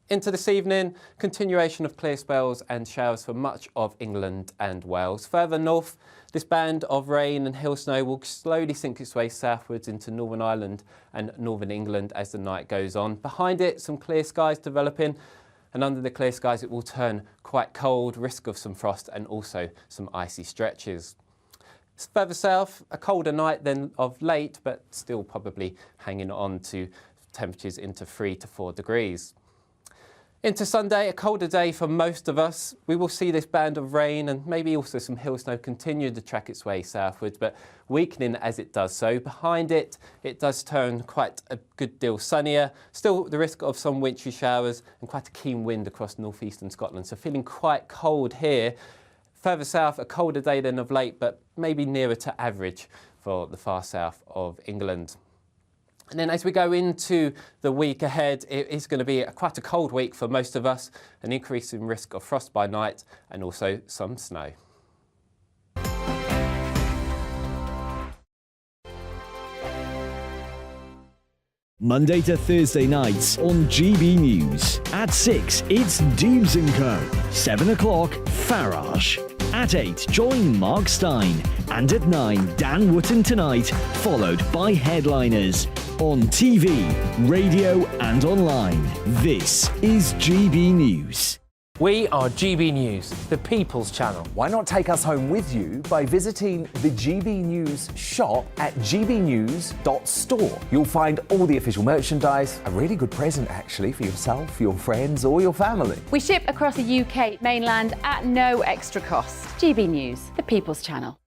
Into this evening, continuation of clear spells and showers for much of England and Wales. Further north, this band of rain and hail snow will slowly sink its way southwards into Northern Ireland and Northern England as the night goes on. Behind it, some clear skies developing, and under the clear skies it will turn quite cold, risk of some frost and also some icy stretches. Further south, a colder night than of late, but still probably hanging on to temperatures into 3 to 4 degrees. Into Sunday, a colder day for most of us. We will see this band of rain and maybe also some hill snow continue to track its way southwards, but weakening as it does so. Behind it, it does turn quite a good deal sunnier. Still the risk of some wintry showers and quite a keen wind across northeastern Scotland, so feeling quite cold here. Further south, a colder day than of late, but maybe nearer to average for the far south of England. And then as we go into the week ahead, it is going to be quite a cold week for most of us, an increase in risk of frost by night and also some snow. Monday to Thursday nights on GB News. At 6, it's Deebs & Co. 7 o'clock, Farage. At 8, join Mark Stein. And at 9, Dan Wootton Tonight, followed by Headliners. On TV, radio and online. This is GB News. We are GB News, the People's Channel. Why not take us home with you by visiting the GB News shop at gbnews.store. You'll find all the official merchandise, a really good present actually for yourself, your friends or your family. We ship across the UK mainland at no extra cost. GB News, the People's Channel.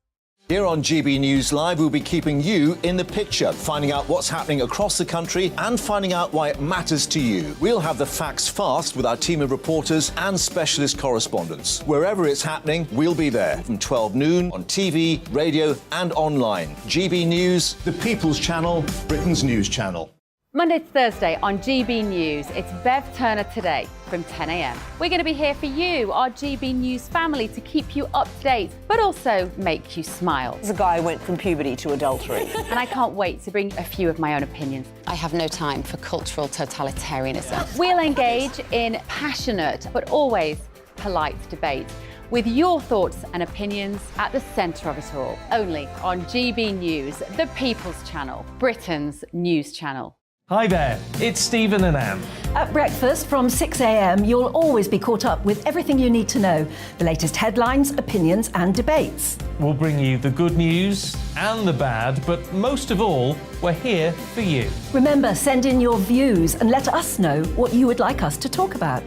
Here on GB News Live, we'll be keeping you in the picture, finding out what's happening across the country and finding out why it matters to you. We'll have the facts fast with our team of reporters and specialist correspondents. Wherever it's happening, we'll be there from 12 noon on TV, radio and online. GB News, the People's Channel, Britain's news channel. Monday to Thursday on GB News, it's Bev Turner Today from 10 a.m. We're going to be here for you, our GB News family, to keep you up to date, but also make you smile. The guy went from puberty to adultery. And I can't wait to bring a few of my own opinions. I have no time for cultural totalitarianism. We'll engage in passionate, but always polite debate, with your thoughts and opinions at the centre of it all. Only on GB News, the People's Channel, Britain's news channel. Hi there, it's Stephen and Anne. At breakfast from 6 a.m, you'll always be caught up with everything you need to know, the latest headlines, opinions and debates. We'll bring you the good news and the bad, but most of all, we're here for you. Remember, send in your views and let us know what you would like us to talk about.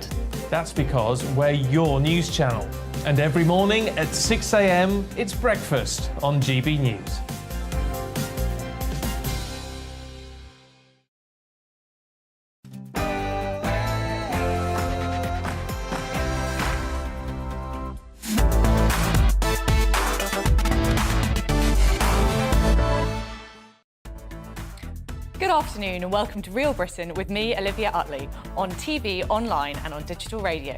That's because we're your news channel. And every morning at 6 a.m, it's breakfast on GB News. Good afternoon and welcome to Real Britain with me, Olivia Utley, on TV, online and on digital radio.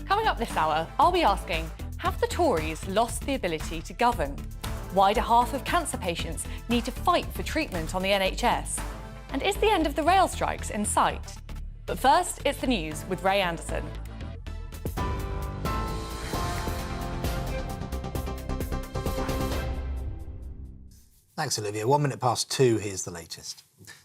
Coming up this hour, I'll be asking, have the Tories lost the ability to govern? Why do half of cancer patients need to fight for treatment on the NHS? And is the end of the rail strikes in sight? But first, it's the news with Ray Anderson. Thanks, Olivia. 1 minute past 2, here's the latest.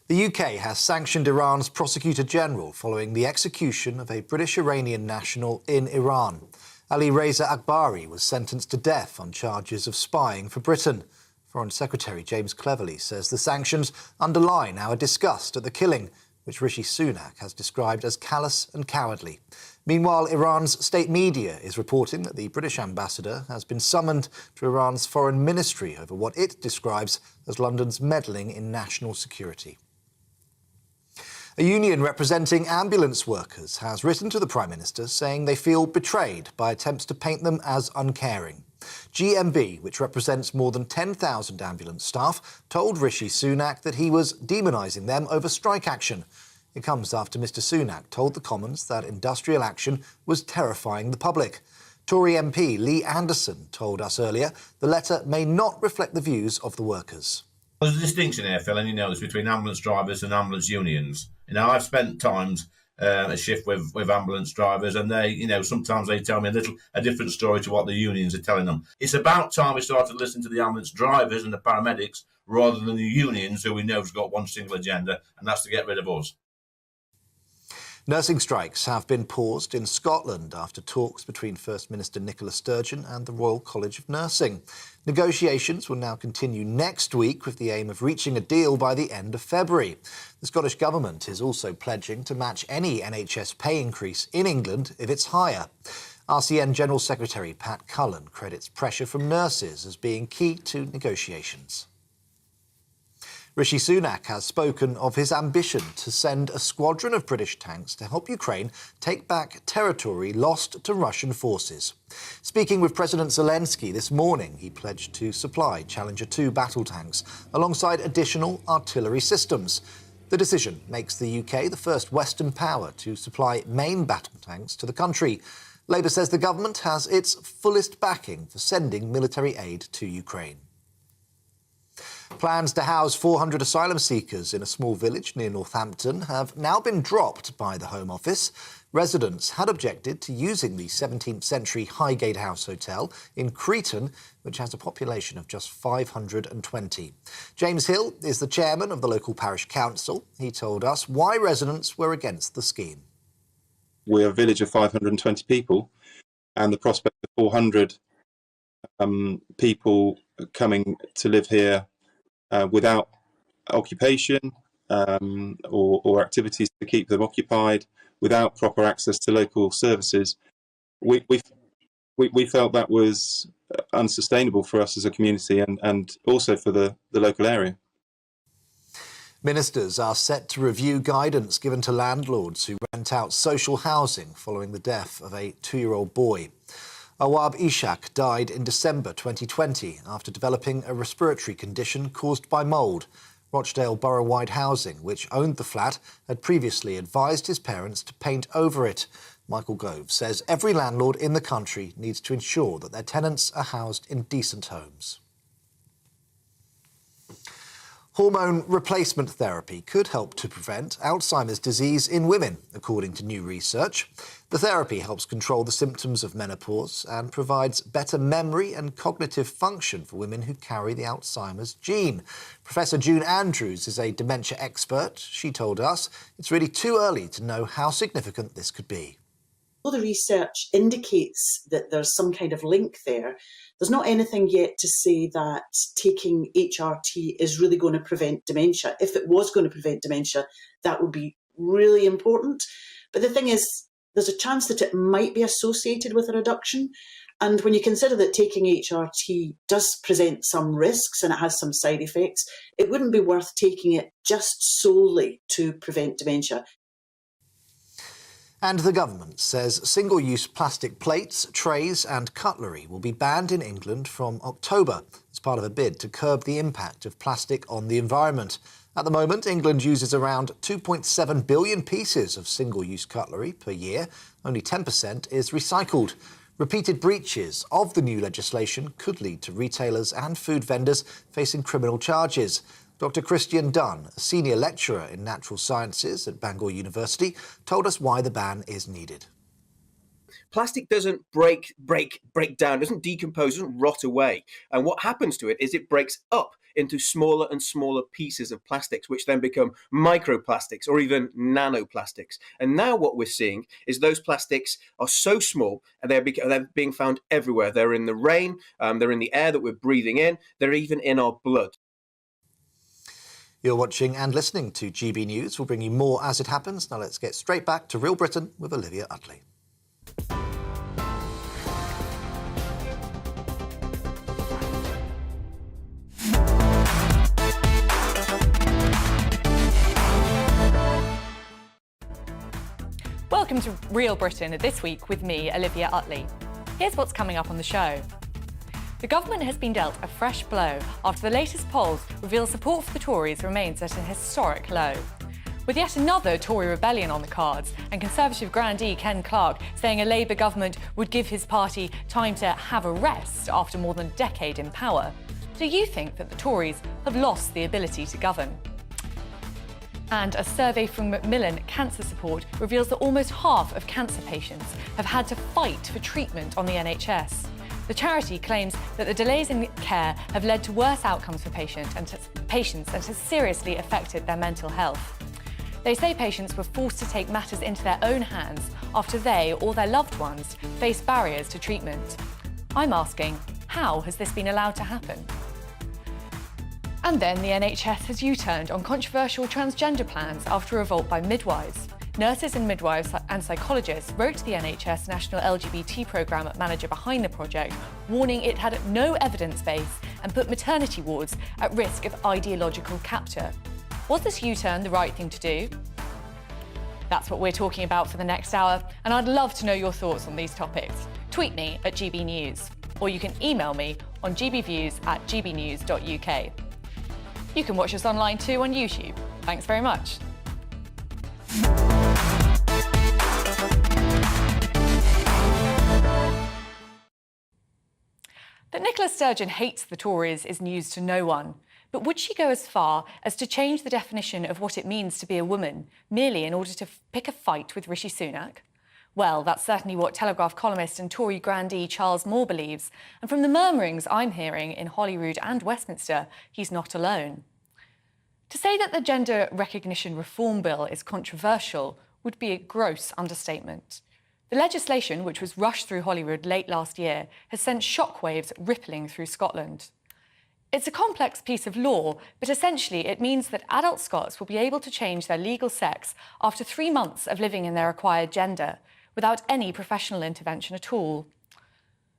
The UK has sanctioned Iran's Prosecutor General following the execution of a British-Iranian national in Iran. Ali Reza Akbari was sentenced to death on charges of spying for Britain. Foreign Secretary James Cleverly says the sanctions underline our disgust at the killing, which Rishi Sunak has described as callous and cowardly. Meanwhile, Iran's state media is reporting that the British ambassador has been summoned to Iran's foreign ministry over what it describes as London's meddling in national security. A union representing ambulance workers has written to the Prime Minister saying they feel betrayed by attempts to paint them as uncaring. GMB, which represents more than 10,000 ambulance staff, told Rishi Sunak that he was demonising them over strike action. It comes after Mr Sunak told the Commons that industrial action was terrifying the public. Tory MP Lee Anderson told us earlier the letter may not reflect the views of the workers. There's a distinction here, Phil, and you know this, between ambulance drivers and ambulance unions. You know, I've spent times a shift with ambulance drivers, and they, sometimes they tell me a different story to what the unions are telling them. It's about time we started listening to the ambulance drivers and the paramedics rather than the unions, who we know have got one single agenda, and that's to get rid of us. Nursing strikes have been paused in Scotland after talks between First Minister Nicola Sturgeon and the Royal College of Nursing. Negotiations will now continue next week with the aim of reaching a deal by the end of February. The Scottish Government is also pledging to match any NHS pay increase in England if it's higher. RCN General Secretary Pat Cullen credits pressure from nurses as being key to negotiations. Rishi Sunak has spoken of his ambition to send a squadron of British tanks to help Ukraine take back territory lost to Russian forces. Speaking with President Zelensky this morning, he pledged to supply Challenger 2 battle tanks alongside additional artillery systems. The decision makes the UK the first Western power to supply main battle tanks to the country. Labour says the government has its fullest backing for sending military aid to Ukraine. Plans to house 400 asylum seekers in a small village near Northampton have now been dropped by the Home Office. Residents had objected to using the 17th century Highgate House Hotel in Cretan, which has a population of just 520. James Hill is the chairman of the local parish council. He told us why residents were against the scheme. We're a village of 520 people, and the prospect of 400 people coming to live here without occupation or activities to keep them occupied, without proper access to local services, we felt that was unsustainable for us as a community and also for the local area. Ministers are set to review guidance given to landlords who rent out social housing following the death of a 2-year-old boy. Awab Ishak died in December 2020 after developing a respiratory condition caused by mould. Rochdale Borough-wide Housing, which owned the flat, had previously advised his parents to paint over it. Michael Gove says every landlord in the country needs to ensure that their tenants are housed in decent homes. Hormone replacement therapy could help to prevent Alzheimer's disease in women, according to new research. The therapy helps control the symptoms of menopause and provides better memory and cognitive function for women who carry the Alzheimer's gene. Professor June Andrews is a dementia expert. She told us it's really too early to know how significant this could be. All the research indicates that there's some kind of link there. There's not anything yet to say that taking HRT is really going to prevent dementia. If it was going to prevent dementia, that would be really important. But the thing is, there's a chance that it might be associated with a reduction. And when you consider that taking HRT does present some risks and it has some side effects, it wouldn't be worth taking it just solely to prevent dementia. And the government says single-use plastic plates, trays and cutlery will be banned in England from October as part of a bid to curb the impact of plastic on the environment. At the moment, England uses around 2.7 billion pieces of single-use cutlery per year. Only 10% is recycled. Repeated breaches of the new legislation could lead to retailers and food vendors facing criminal charges. Dr. Christian Dunn, a senior lecturer in natural sciences at Bangor University, told us why the ban is needed. Plastic doesn't break down, doesn't decompose, doesn't rot away. And what happens to it is it breaks up into smaller and smaller pieces of plastics, which then become microplastics or even nanoplastics. And now what we're seeing is those plastics are so small and they're being found everywhere. They're in the rain, they're in the air that we're breathing in, they're even in our blood. You're watching and listening to GB News. We'll bring you more as it happens. Now let's get straight back to Real Britain with Olivia Utley. Welcome to Real Britain this week with me, Olivia Utley. Here's what's coming up on the show. The government has been dealt a fresh blow after the latest polls reveal support for the Tories remains at a historic low. With yet another Tory rebellion on the cards and Conservative grandee Ken Clarke saying a Labour government would give his party time to have a rest after more than a decade in power, do you think that the Tories have lost the ability to govern? And a survey from Macmillan Cancer Support reveals that almost half of cancer patients have had to fight for treatment on the NHS. The charity claims that the delays in care have led to worse outcomes for patients and has seriously affected their mental health. They say patients were forced to take matters into their own hands after they or their loved ones faced barriers to treatment. I'm asking, how has this been allowed to happen? And then the NHS has U-turned on controversial transgender plans after a revolt by midwives. Nurses and midwives and psychologists wrote to the NHS National LGBT Programme manager behind the project, warning it had no evidence base and put maternity wards at risk of ideological capture. Was this U-turn the right thing to do? That's what we're talking about for the next hour, and I'd love to know your thoughts on these topics. Tweet me at GBNews, or you can email me on gbviews@gbnews.uk. You can watch us online too on YouTube. Thanks very much. That Nicola Sturgeon hates the Tories is news to no one. But would she go as far as to change the definition of what it means to be a woman, merely in order to pick a fight with Rishi Sunak? Well, that's certainly what Telegraph columnist and Tory grandee Charles Moore believes, and from the murmurings I'm hearing in Holyrood and Westminster, he's not alone. To say that the Gender Recognition Reform Bill is controversial would be a gross understatement. The legislation, which was rushed through Holyrood late last year, has sent shockwaves rippling through Scotland. It's a complex piece of law, but essentially it means that adult Scots will be able to change their legal sex after 3 months of living in their acquired gender, without any professional intervention at all.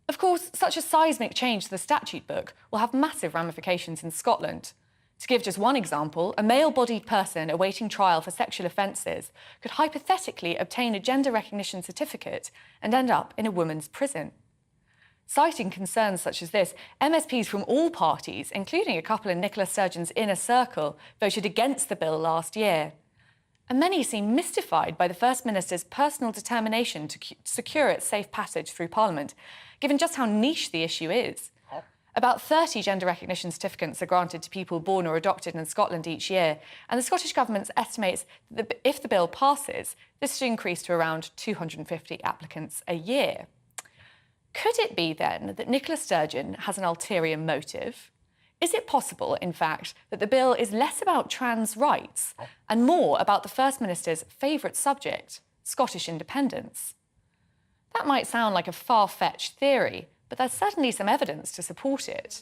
Of course, such a seismic change to the statute book will have massive ramifications in Scotland. To give just one example, a male-bodied person awaiting trial for sexual offences could hypothetically obtain a gender recognition certificate and end up in a women's prison. Citing concerns such as this, MSPs from all parties, including a couple in Nicola Sturgeon's inner circle, voted against the bill last year. And many seem mystified by the First Minister's personal determination to secure its safe passage through Parliament, given just how niche the issue is. About 30 gender recognition certificates are granted to people born or adopted in Scotland each year, and the Scottish Government estimates that if the bill passes, this should increase to around 250 applicants a year. Could it be, then, that Nicola Sturgeon has an ulterior motive? Is it possible, in fact, that the bill is less about trans rights and more about the First Minister's favourite subject, Scottish independence? That might sound like a far-fetched theory, but there's certainly some evidence to support it.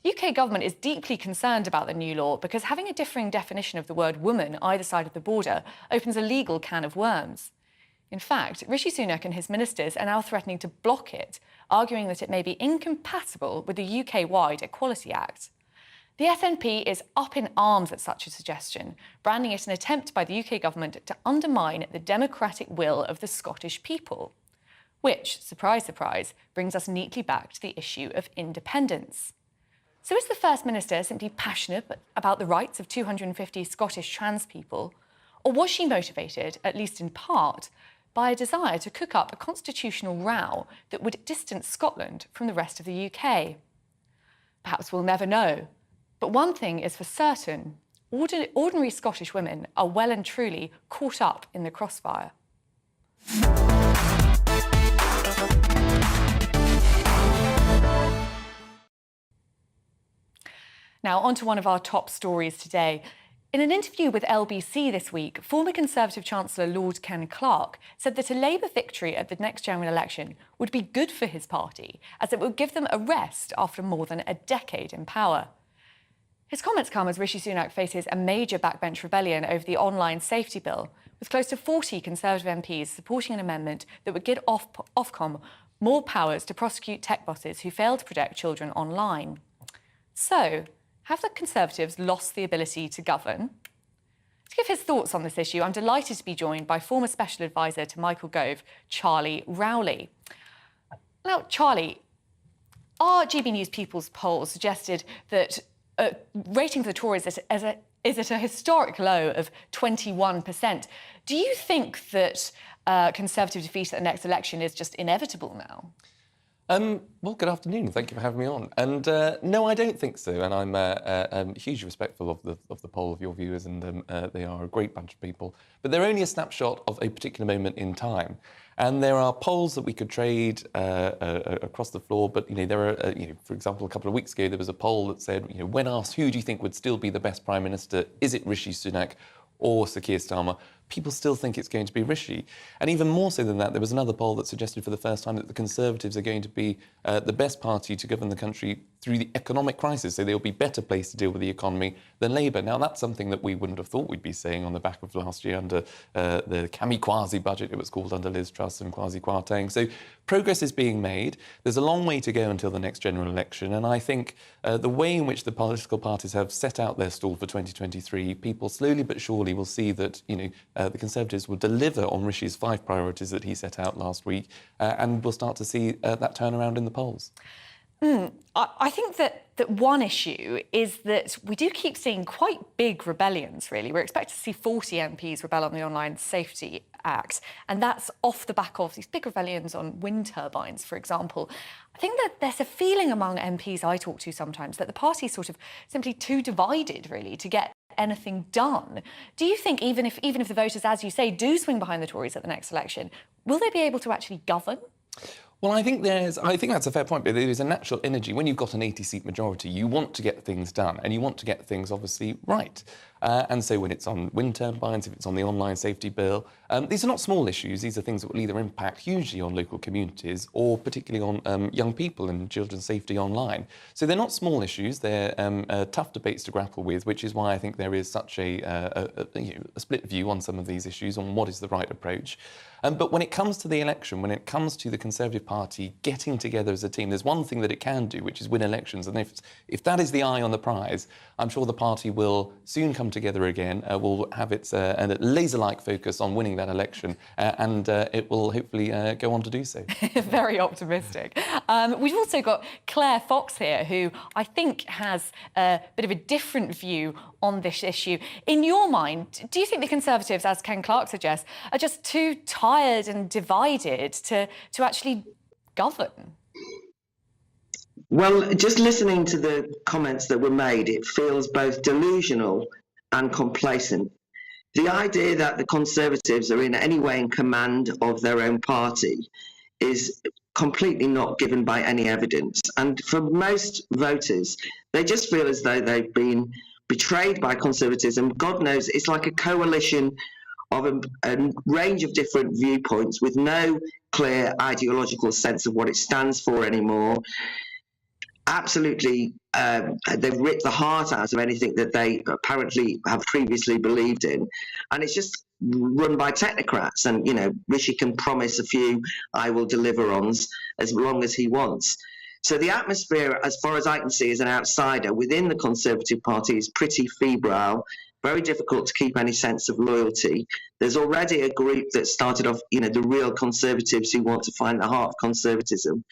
The UK government is deeply concerned about the new law because having a differing definition of the word woman either side of the border opens a legal can of worms. In fact, Rishi Sunak and his ministers are now threatening to block it, arguing that it may be incompatible with the UK-wide Equality Act. The SNP is up in arms at such a suggestion, branding it an attempt by the UK government to undermine the democratic will of the Scottish people. Which, surprise, surprise, brings us neatly back to the issue of independence. So is the First Minister simply passionate about the rights of 250 Scottish trans people, or was she motivated, at least in part, by a desire to cook up a constitutional row that would distance Scotland from the rest of the UK? Perhaps we'll never know. But one thing is for certain, ordinary Scottish women are well and truly caught up in the crossfire. Now, on to one of our top stories today. In an interview with LBC this week, former Conservative Chancellor Lord Ken Clarke said that a Labour victory at the next general election would be good for his party, as it would give them a rest after more than a decade in power. His comments come as Rishi Sunak faces a major backbench rebellion over the online safety bill, with close to 40 Conservative MPs supporting an amendment that would give Ofcom more powers to prosecute tech bosses who fail to protect children online. So, have the Conservatives lost the ability to govern? To give his thoughts on this issue, I'm delighted to be joined by former Special Advisor to Michael Gove, Charlie Rowley. Now, Charlie, our GB News People's poll suggested that rating for the Tories is at a historic low of 21%. Do you think that Conservative defeat at the next election is just inevitable now? Well, good afternoon. Thank you for having me on. And no, I don't think so. And I'm hugely respectful of the poll of your viewers, and they are a great bunch of people. But they're only a snapshot of a particular moment in time. And there are polls that we could trade across the floor. But there are, for example, a couple of weeks ago there was a poll that said, when asked who do you think would still be the best Prime Minister, is it Rishi Sunak or Sir Keir Starmer? People still think it's going to be Rishi. And even more so than that, there was another poll that suggested for the first time that the Conservatives are going to be the best party to govern the country through the economic crisis, so they'll be better placed to deal with the economy than Labour. Now, that's something that we wouldn't have thought we'd be saying on the back of last year under the kamikaze budget, it was called, under Liz Truss and Kwasi Kwarteng. So progress is being made. There's a long way to go until the next general election, and I think the way in which the political parties have set out their stall for 2023, people slowly but surely will see that, the Conservatives will deliver on Rishi's 5 priorities that he set out last week, and we'll start to see that turnaround in the polls. I think that one issue is that we do keep seeing quite big rebellions, really. We're expected to see 40 MPs rebel on the Online Safety Act, and that's off the back of these big rebellions on wind turbines, for example. I think that there's a feeling among MPs I talk to sometimes that the party's sort of simply too divided, really, to get anything done. Do you think even if the voters, as you say, do swing behind the Tories at the next election, will they be able to actually govern? Well, I think that's a fair point, but there is a natural energy. When you've got an 80-seat majority, you want to get things done, and you want to get things, obviously, right. And so when it's on wind turbines, if it's on the online safety bill, these are not small issues. These are things that will either impact hugely on local communities or particularly on young people and children's safety online. So they're not small issues. They're tough debates to grapple with, which is why I think there is such a split view on some of these issues on what is the right approach. But when it comes to the election, when it comes to the Conservative Party getting together as a team, there's one thing that it can do, which is win elections. And if that is the eye on the prize, I'm sure the party will soon come together again, will have its laser-like focus on winning that election, and it will hopefully go on to do so. Very optimistic. We've also got Claire Fox here, who I think has a bit of a different view on this issue. In your mind, do you think the Conservatives, as Ken Clarke suggests, are just too tired and divided to actually govern? Well, just listening to the comments that were made, it feels both delusional and complacent. The idea that the Conservatives are in any way in command of their own party is completely not given by any evidence. And for most voters, they just feel as though they've been betrayed by conservatism. God knows, it's like a coalition of a range of different viewpoints with no clear ideological sense of what it stands for anymore. Absolutely, they've ripped the heart out of anything that they apparently have previously believed in, and it's just run by technocrats. And Rishi can promise a few "I will deliver"ons as long as he wants. So the atmosphere, as far as I can see as an outsider within the Conservative Party, is pretty febrile. Very difficult to keep any sense of loyalty. There's already a group that started off, the real Conservatives who want to find the heart of conservatism,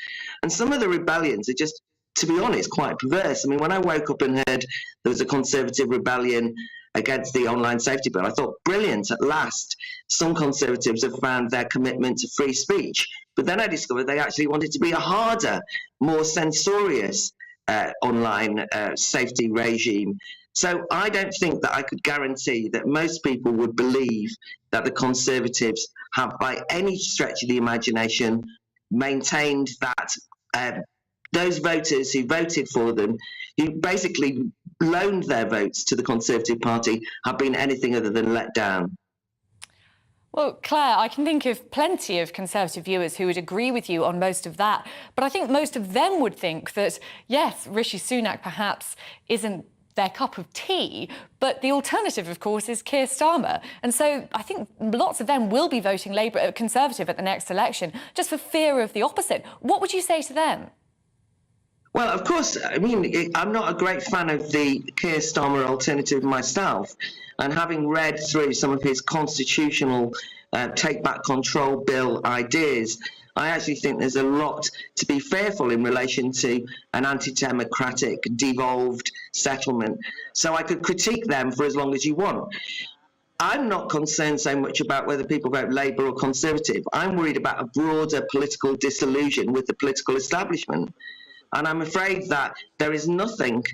and some of the rebellions are just, to be honest, quite perverse. I mean, when I woke up and heard there was a Conservative rebellion against the online safety bill, I thought, brilliant, at last. Some Conservatives have found their commitment to free speech. But then I discovered they actually wanted to be a harder, more censorious online safety regime. So I don't think that I could guarantee that most people would believe that the Conservatives have, by any stretch of the imagination, maintained that those voters who voted for them, who basically loaned their votes to the Conservative Party, have been anything other than let down. Well, Claire, I can think of plenty of Conservative viewers who would agree with you on most of that, but I think most of them would think that, yes, Rishi Sunak perhaps isn't their cup of tea, but the alternative, of course, is Keir Starmer. And so I think lots of them will be voting Conservative at the next election, just for fear of the opposite. What would you say to them? Well, of course, I mean, I'm not a great fan of the Keir Starmer alternative myself, and having read through some of his constitutional take back control bill ideas, I actually think there's a lot to be fearful in relation to an anti-democratic, devolved settlement. So I could critique them for as long as you want. I'm not concerned so much about whether people vote Labour or Conservative. I'm worried about a broader political disillusion with the political establishment. And I'm afraid that there is nothing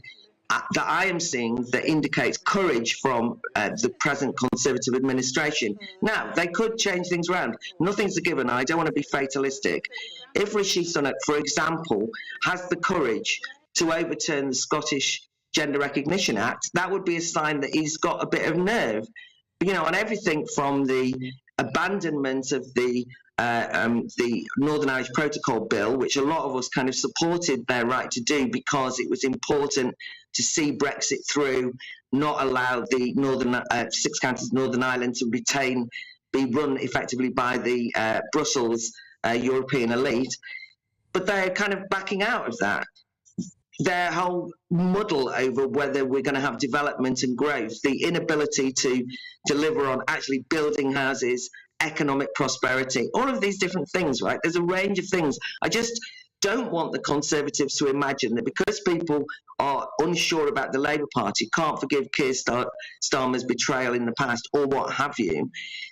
that I am seeing that indicates courage from the present Conservative administration. Now, they could change things around. Nothing's a given. I don't want to be fatalistic. If Rishi Sunak, for example, has the courage to overturn the Scottish Gender Recognition Act, that would be a sign that he's got a bit of nerve. You know, on everything from the abandonment of the Northern Irish Protocol Bill, which a lot of us kind of supported their right to do because it was important to see Brexit through, not allow the northern 6 counties of Northern Ireland to be run effectively by the Brussels European elite. But they're kind of backing out of that. Their whole muddle over whether we're going to have development and growth, the inability to deliver on actually building houses, economic prosperity, all of these different things, right? There's a range of things. I just don't want the Conservatives to imagine that because people are unsure about the Labour Party, can't forgive Keir Starmer's betrayal in the past or what have you,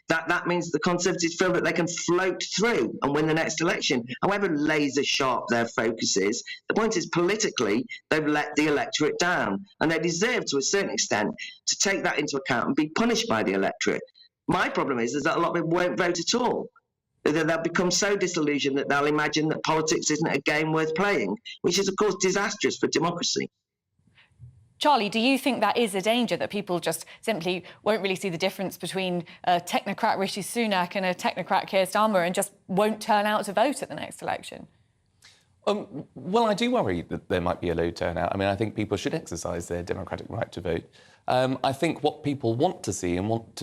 that means the Conservatives feel that they can float through and win the next election, however laser sharp their focus is. The point is, politically, they've let the electorate down, and they deserve, to a certain extent, to take that into account and be punished by the electorate. My problem is that a lot of people won't vote at all. They'll become so disillusioned that they'll imagine that politics isn't a game worth playing, which is, of course, disastrous for democracy. Charlie, do you think that is a danger, that people just simply won't really see the difference between a technocrat Rishi Sunak and a technocrat Keir Starmer and just won't turn out to vote at the next election? Well, I do worry that there might be a low turnout. I mean, I think people should exercise their democratic right to vote. I think what people want to see and what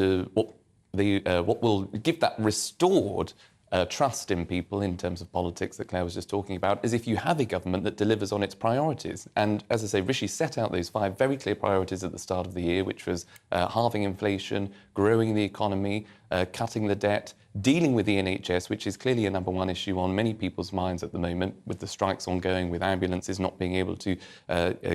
will give that restored trust in people in terms of politics that Claire was just talking about is if you have a government that delivers on its priorities. And as I say, Rishi set out those 5 very clear priorities at the start of the year, which was halving inflation, growing the economy, cutting the debt, dealing with the NHS, which is clearly a #1 issue on many people's minds at the moment, with the strikes ongoing, with ambulances not being able to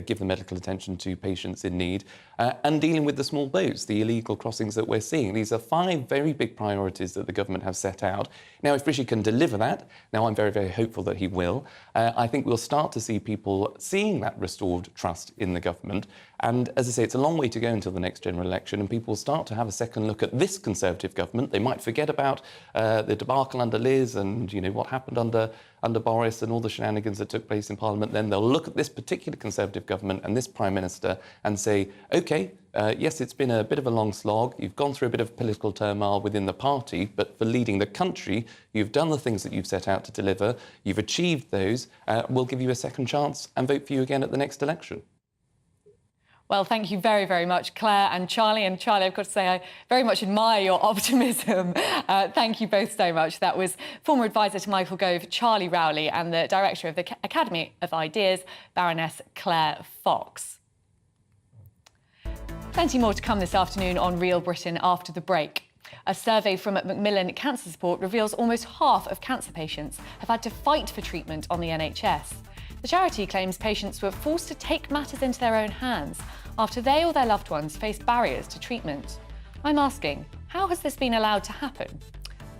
give the medical attention to patients in need, and dealing with the small boats, the illegal crossings that we're seeing. These are 5 very big priorities that the government have set out. Now, if Rishi can deliver that, now I'm very, very hopeful that he will, I think we'll start to see people seeing that restored trust in the government. And as I say, it's a long way to go until the next general election, and people will start to have a second look at this Conservative government. They might forget about the debacle under Liz and, you know, what happened under Boris and all the shenanigans that took place in Parliament. Then they'll look at this particular Conservative government and this Prime Minister and say, OK, yes, it's been a bit of a long slog. You've gone through a bit of political turmoil within the party, but for leading the country, you've done the things that you've set out to deliver. You've achieved those. We'll give you a second chance and vote for you again at the next election. Well, thank you very, very much, Claire and Charlie. And Charlie, I've got to say, I very much admire your optimism. Thank you both so much. That was former advisor to Michael Gove, Charlie Rowley, and the director of the Academy of Ideas, Baroness Claire Fox. Plenty more to come this afternoon on Real Britain after the break. A survey from Macmillan Cancer Support reveals almost half of cancer patients have had to fight for treatment on the NHS. The charity claims patients were forced to take matters into their own hands after they or their loved ones faced barriers to treatment. I'm asking, how has this been allowed to happen?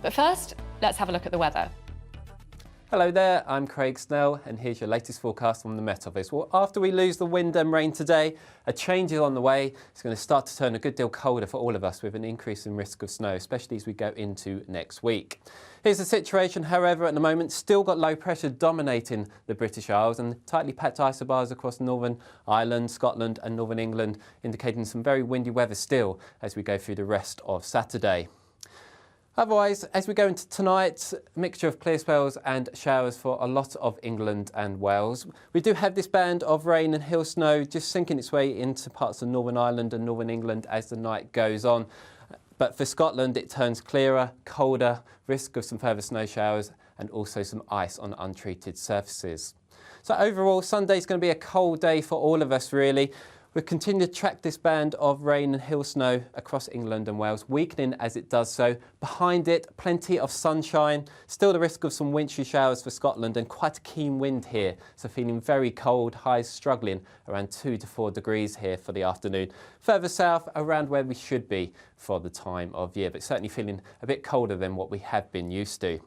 But first, let's have a look at the weather. Hello there, I'm Craig Snell, and here's your latest forecast from the Met Office. Well, after we lose the wind and rain today, a change is on the way. It's going to start to turn a good deal colder for all of us, with an increase in risk of snow, especially as we go into next week. Here's the situation, however, at the moment. Still got low pressure dominating the British Isles and tightly packed isobars across Northern Ireland, Scotland and Northern England, indicating some very windy weather still as we go through the rest of Saturday. Otherwise, as we go into tonight, a mixture of clear spells and showers for a lot of England and Wales. We do have this band of rain and hill snow just sinking its way into parts of Northern Ireland and Northern England as the night goes on. But for Scotland, it turns clearer, colder, risk of some further snow showers and also some ice on untreated surfaces. So overall, Sunday's going to be a cold day for all of us, really. We'll continue to track this band of rain and hail snow across England and Wales, weakening as it does so. Behind it, plenty of sunshine, still the risk of some wintry showers for Scotland and quite a keen wind here. So feeling very cold, highs struggling around 2 to 4 degrees here for the afternoon. Further south, around where we should be for the time of year, but certainly feeling a bit colder than what we have been used to.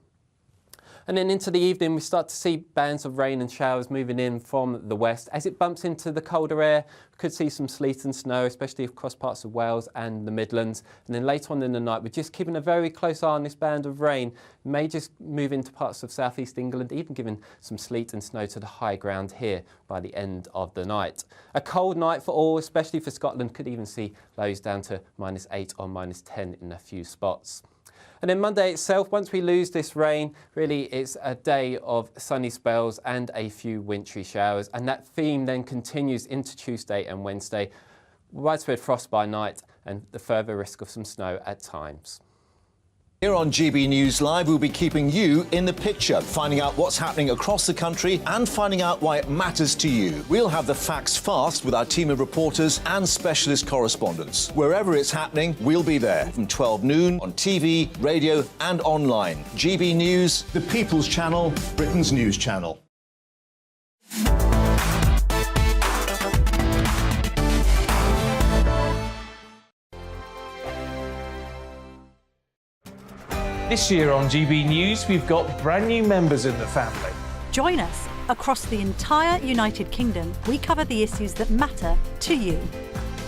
And then into the evening, we start to see bands of rain and showers moving in from the west. As it bumps into the colder air, we could see some sleet and snow, especially across parts of Wales and the Midlands. And then later on in the night, we're just keeping a very close eye on this band of rain. It may just move into parts of southeast England, even giving some sleet and snow to the high ground here by the end of the night. A cold night for all, especially for Scotland. Could even see lows down to -8 or -10 in a few spots. And then Monday itself, once we lose this rain, really it's a day of sunny spells and a few wintry showers. And that theme then continues into Tuesday and Wednesday. Widespread frost by night and the further risk of some snow at times. Here on GB News Live, we'll be keeping you in the picture, finding out what's happening across the country and finding out why it matters to you. We'll have the facts fast with our team of reporters and specialist correspondents. Wherever it's happening, we'll be there from 12 noon on TV, radio and online. GB News, the People's Channel, Britain's news channel. This year on GB News, we've got brand new members in the family. Join us. Across the entire United Kingdom, we cover the issues that matter to you.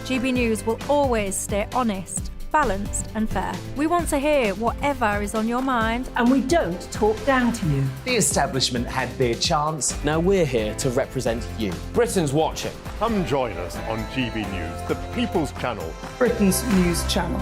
GB News will always stay honest, balanced and fair. We want to hear whatever is on your mind. And we don't talk down to you. The establishment had their chance. Now we're here to represent you. Britain's watching. Come join us on GB News, the People's Channel. Britain's news channel.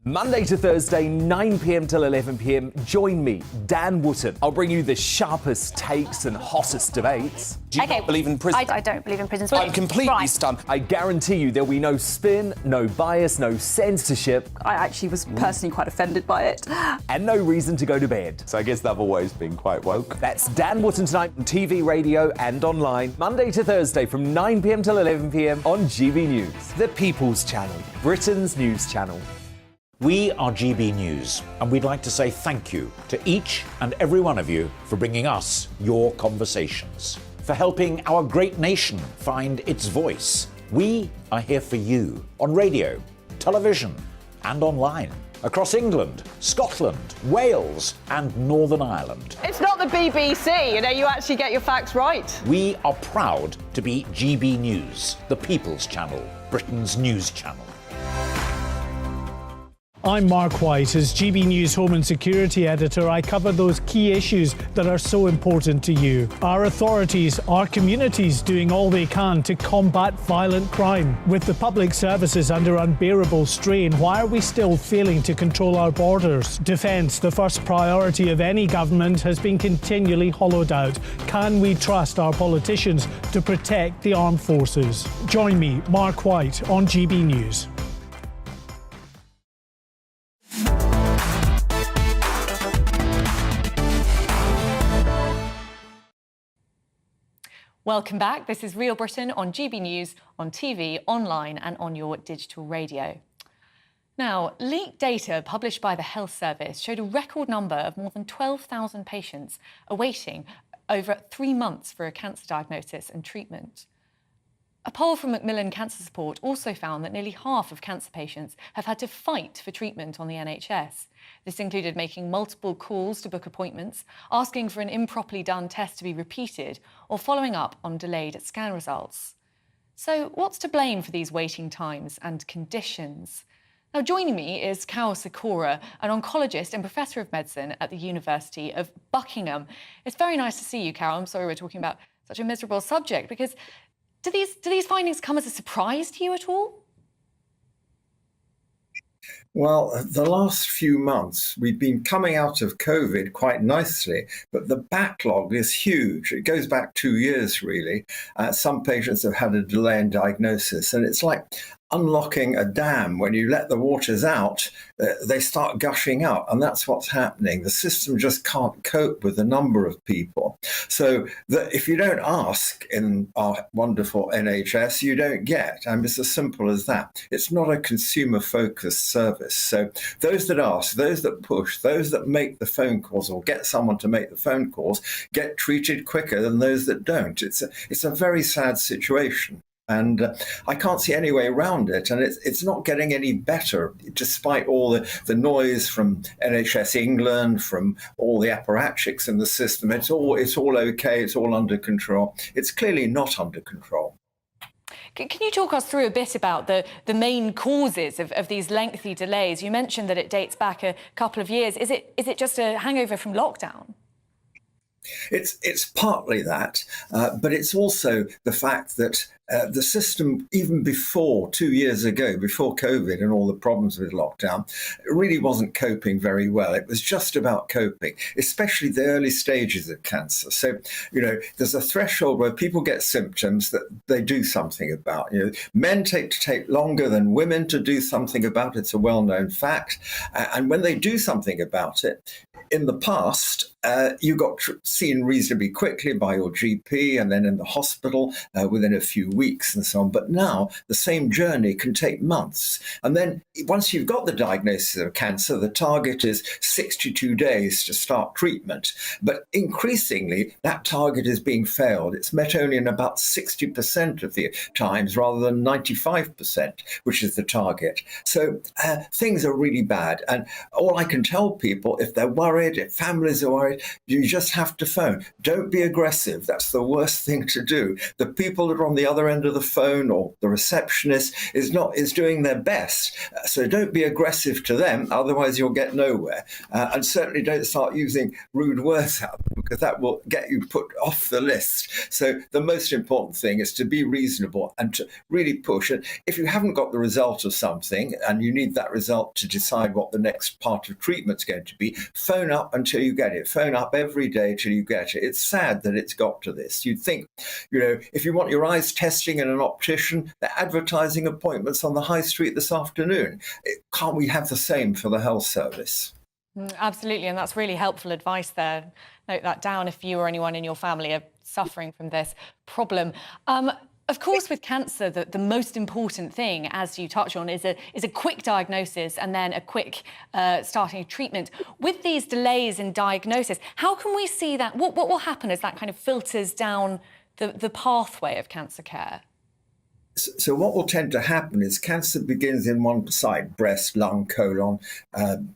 Monday to Thursday, 9 p.m. till 11 p.m. Join me, Dan Wootton. I'll bring you the sharpest takes and hottest debates. Do you not believe in prison? I don't believe in prisons. I'm completely stunned. I guarantee you there'll be no spin, no bias, no censorship. I actually was personally quite offended by it. And no reason to go to bed. So I guess they've always been quite woke. That's Dan Wootton tonight on TV, radio and online. Monday to Thursday from 9 p.m. till 11 p.m. on GB News. The People's Channel, Britain's news channel. We are GB News, and we'd like to say thank you to each and every one of you for bringing us your conversations, for helping our great nation find its voice. We are here for you on radio, television, and online, across England, Scotland, Wales, and Northern Ireland. It's not the BBC, you actually get your facts right. We are proud to be GB News, the People's Channel, Britain's news channel. I'm Mark White. As GB News Home and Security Editor, I cover those key issues that are so important to you. Our authorities, our communities doing all they can to combat violent crime. With the public services under unbearable strain, why are we still failing to control our borders? Defence, the first priority of any government, has been continually hollowed out. Can we trust our politicians to protect the armed forces? Join me, Mark White, on GB News. Welcome back. This is Real Britain on GB News, on TV, online and on your digital radio. Now, leaked data published by the Health Service showed a record number of more than 12,000 patients awaiting over 3 months for a cancer diagnosis and treatment. A poll from Macmillan Cancer Support also found that nearly half of cancer patients have had to fight for treatment on the NHS. This included making multiple calls to book appointments, asking for an improperly done test to be repeated, or following up on delayed scan results. So what's to blame for these waiting times and conditions? Now, joining me is Carol Sikora, an oncologist and professor of medicine at the University of Buckingham. It's very nice to see you, Carol. I'm sorry we're talking about such a miserable subject, because do these findings come as a surprise to you at all? Well, the last few months, we've been coming out of COVID quite nicely, but the backlog is huge. It goes back 2 years, really. Some patients have had a delay in diagnosis, and it's like unlocking a dam. When you let the waters out, they start gushing out, and that's what's happening. The system just can't cope with the number of people. So that if you don't ask in our wonderful NHS, you don't get. And it's as simple as that. It's not a consumer-focused service. So those that ask, those that push, those that make the phone calls or get someone to make the phone calls get treated quicker than those that don't. It's a very sad situation. And I can't see any way around it. And it's not getting any better, despite all the noise from NHS England, from all the apparatchiks in the system. It's all okay. It's all under control. It's clearly not under control. Can you talk us through a bit about the main causes of these lengthy delays? You mentioned that it dates back a couple of years. Is it just a hangover from lockdown? It's partly that, but it's also the fact that the system, even before 2 years ago, before COVID and all the problems with lockdown, it really wasn't coping very well. It was just about coping, especially the early stages of cancer. So, there's a threshold where people get symptoms that they do something about. Men take longer than women to do something about it. It's a well-known fact. And when they do something about it, in the past, you got seen reasonably quickly by your GP and then in the hospital within a few weeks and so on. But now the same journey can take months. And then once you've got the diagnosis of cancer, the target is 62 days to start treatment. But increasingly, that target is being failed. It's met only in about 60% of the times rather than 95%, which is the target. So things are really bad. And all I can tell people, if they're worried, if families are worried, you just have to phone. Don't be aggressive. That's the worst thing to do. The people that are on the other end of the phone or the receptionist is doing their best. So don't be aggressive to them, otherwise you'll get nowhere. And certainly don't start using rude words at them, because that will get you put off the list. So the most important thing is to be reasonable and to really push. And if you haven't got the result of something and you need that result to decide what the next part of treatment's going to be, phone up until you get it. Phone up every day till you get it. It's sad that it's got to this. You'd think, if you want your eyes testing in an optician, they're advertising appointments on the high street this afternoon. Can't we have the same for the health service? Absolutely, and that's really helpful advice there. Note that down if you or anyone in your family are suffering from this problem. Of course, with cancer, the most important thing, as you touch on, is a quick diagnosis and then a quick starting treatment. With these delays in diagnosis, how can we see that? What will happen as that kind of filters down the pathway of cancer care? So what will tend to happen is cancer begins in one side, breast, lung, colon,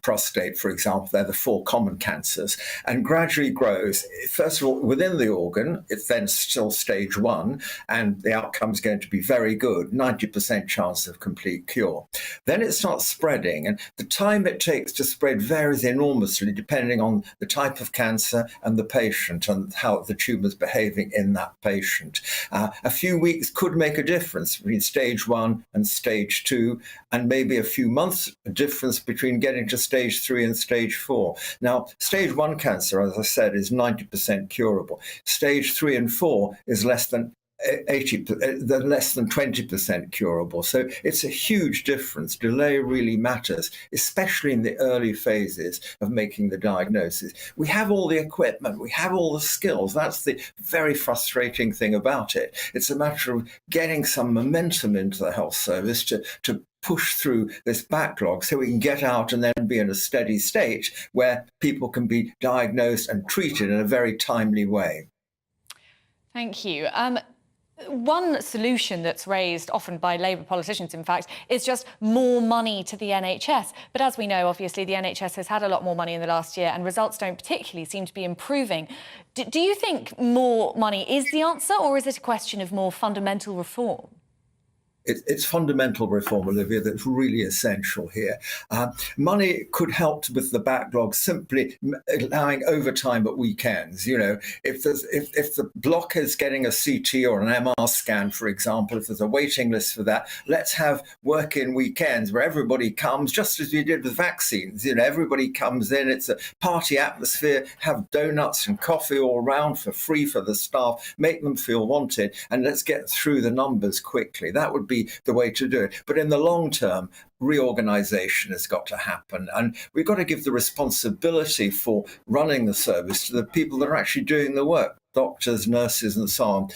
prostate, for example. They're the 4 common cancers, and gradually grows. First of all, within the organ, it's then still stage 1, and the outcome is going to be very good, 90% chance of complete cure. Then it starts spreading, and the time it takes to spread varies enormously depending on the type of cancer and the patient and how the tumour is behaving in that patient. A few weeks could make a difference between stage 1 and stage 2, and maybe a few months difference between getting to stage 3 and stage 4. Now, stage 1 cancer, as I said, is 90% curable. Stage 3 and 4 is less than 20% curable. So it's a huge difference. Delay really matters, especially in the early phases of making the diagnosis. We have all the equipment, we have all the skills. That's the very frustrating thing about it. It's a matter of getting some momentum into the health service to push through this backlog so we can get out and then be in a steady state where people can be diagnosed and treated in a very timely way. Thank you. One solution that's raised often by Labour politicians, in fact, is just more money to the NHS. But as we know, obviously, the NHS has had a lot more money in the last year and results don't particularly seem to be improving. Do you think more money is the answer, or is it a question of more fundamental reform? It's fundamental reform, Olivia, that's really essential here. Money could help with the backlog simply allowing overtime at weekends. If the block is getting a CT or an MR scan, for example, if there's a waiting list for that, let's have work-in weekends where everybody comes, just as we did with vaccines. Everybody comes in, it's a party atmosphere, have donuts and coffee all around for free for the staff, make them feel wanted, and let's get through the numbers quickly. That would be be the way to do it. But in the long term, reorganisation has got to happen, and we've got to give the responsibility for running the service to the people that are actually doing the work. Doctors, nurses, and so on,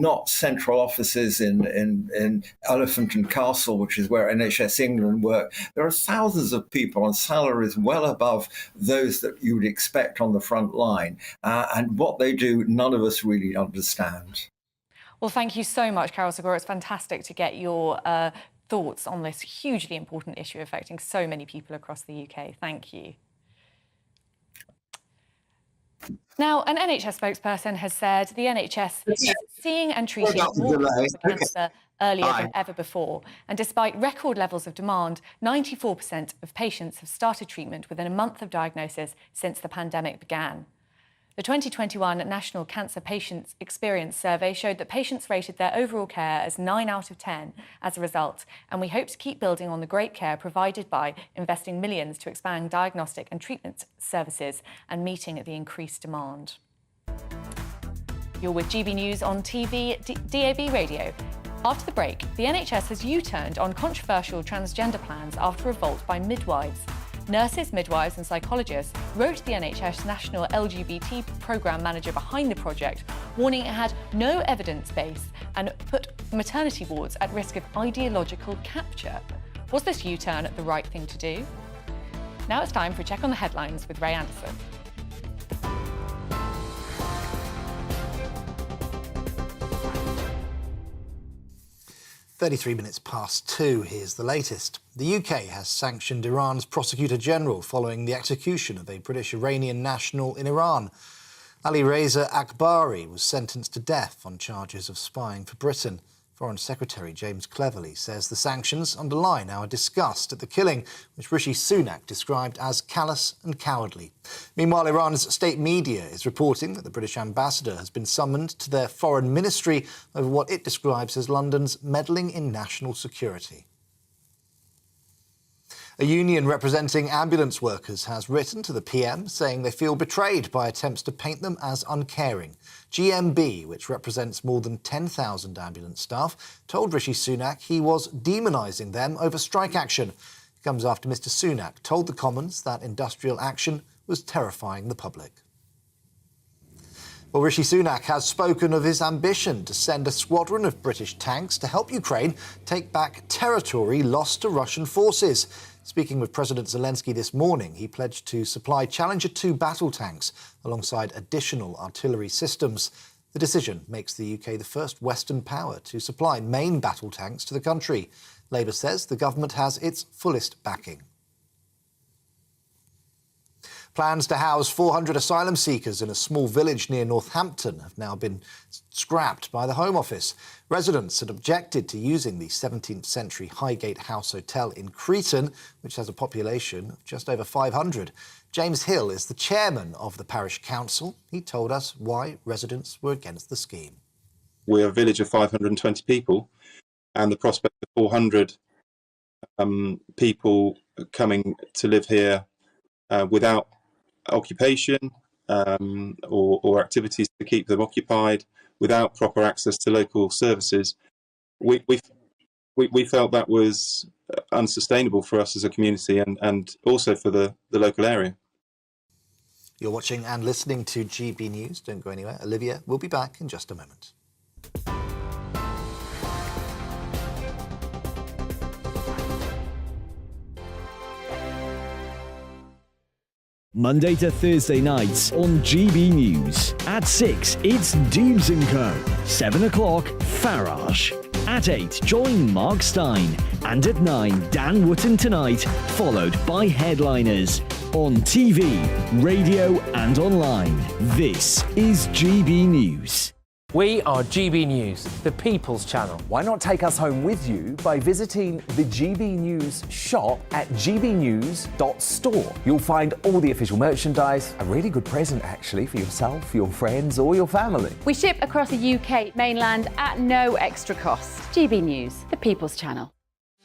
not central offices in Elephant and Castle, which is where NHS England work. There are thousands of people on salaries well above those that you would expect on the front line. And what they do, none of us really understand. Well, thank you so much, Carol Segura. It's fantastic to get your thoughts on this hugely important issue affecting so many people across the UK. Thank you. Now, an NHS spokesperson has said the NHS is seeing and treating more cases of cancer earlier than ever before. And despite record levels of demand, 94% of patients have started treatment within a month of diagnosis since the pandemic began. The 2021 National Cancer Patients Experience Survey showed that patients rated their overall care as 9 out of 10 as a result, and we hope to keep building on the great care provided by investing millions to expand diagnostic and treatment services and meeting the increased demand. You're with GB News on TV, DAB radio. After the break, the NHS has U-turned on controversial transgender plans after revolt by midwives. Nurses, midwives and psychologists wrote the NHS National LGBT Programme Manager behind the project, warning it had no evidence base and put maternity wards at risk of ideological capture. Was this U-turn the right thing to do? Now it's time for a check on the headlines with Ray Anderson. 33 minutes past 2, here's the latest. The UK has sanctioned Iran's Prosecutor General following the execution of a British-Iranian national in Iran. Ali Reza Akbari was sentenced to death on charges of spying for Britain. Foreign Secretary James Cleverly says the sanctions underline our disgust at the killing, which Rishi Sunak described as callous and cowardly. Meanwhile, Iran's state media is reporting that the British ambassador has been summoned to their foreign ministry over what it describes as London's meddling in national security. A union representing ambulance workers has written to the PM saying they feel betrayed by attempts to paint them as uncaring. GMB, which represents more than 10,000 ambulance staff, told Rishi Sunak he was demonising them over strike action. It comes after Mr Sunak told the Commons that industrial action was terrifying the public. Well, Rishi Sunak has spoken of his ambition to send a squadron of British tanks to help Ukraine take back territory lost to Russian forces. Speaking with President Zelensky this morning, he pledged to supply Challenger 2 battle tanks alongside additional artillery systems. The decision makes the UK the first Western power to supply main battle tanks to the country. Labour says the government has its fullest backing. Plans to house 400 asylum seekers in a small village near Northampton have now been scrapped by the Home Office. Residents had objected to using the 17th century Highgate House Hotel in Cretan, which has a population of just over 500. James Hill is the chairman of the parish council. He told us why residents were against the scheme. We're a village of 520 people, and the prospect of 400 people coming to live here without occupation or activities to keep them occupied, without proper access to local services, we felt that was unsustainable for us as a community and also for the local area. You're watching and listening to GB News. Don't go anywhere. Olivia will be back in just a moment. Monday to Thursday nights on GB News. At 6, it's Deebs & Co. 7 o'clock, Farage. At 8, join Mark Stein. And at 9, Dan Wootton Tonight, followed by Headliners. On TV, radio and online. This is GB News. We are GB News, the People's Channel. Why not take us home with you by visiting the GB News shop at gbnews.store. You'll find all the official merchandise, a really good present actually for yourself, your friends or your family. We ship across the UK mainland at no extra cost. GB News, the People's Channel.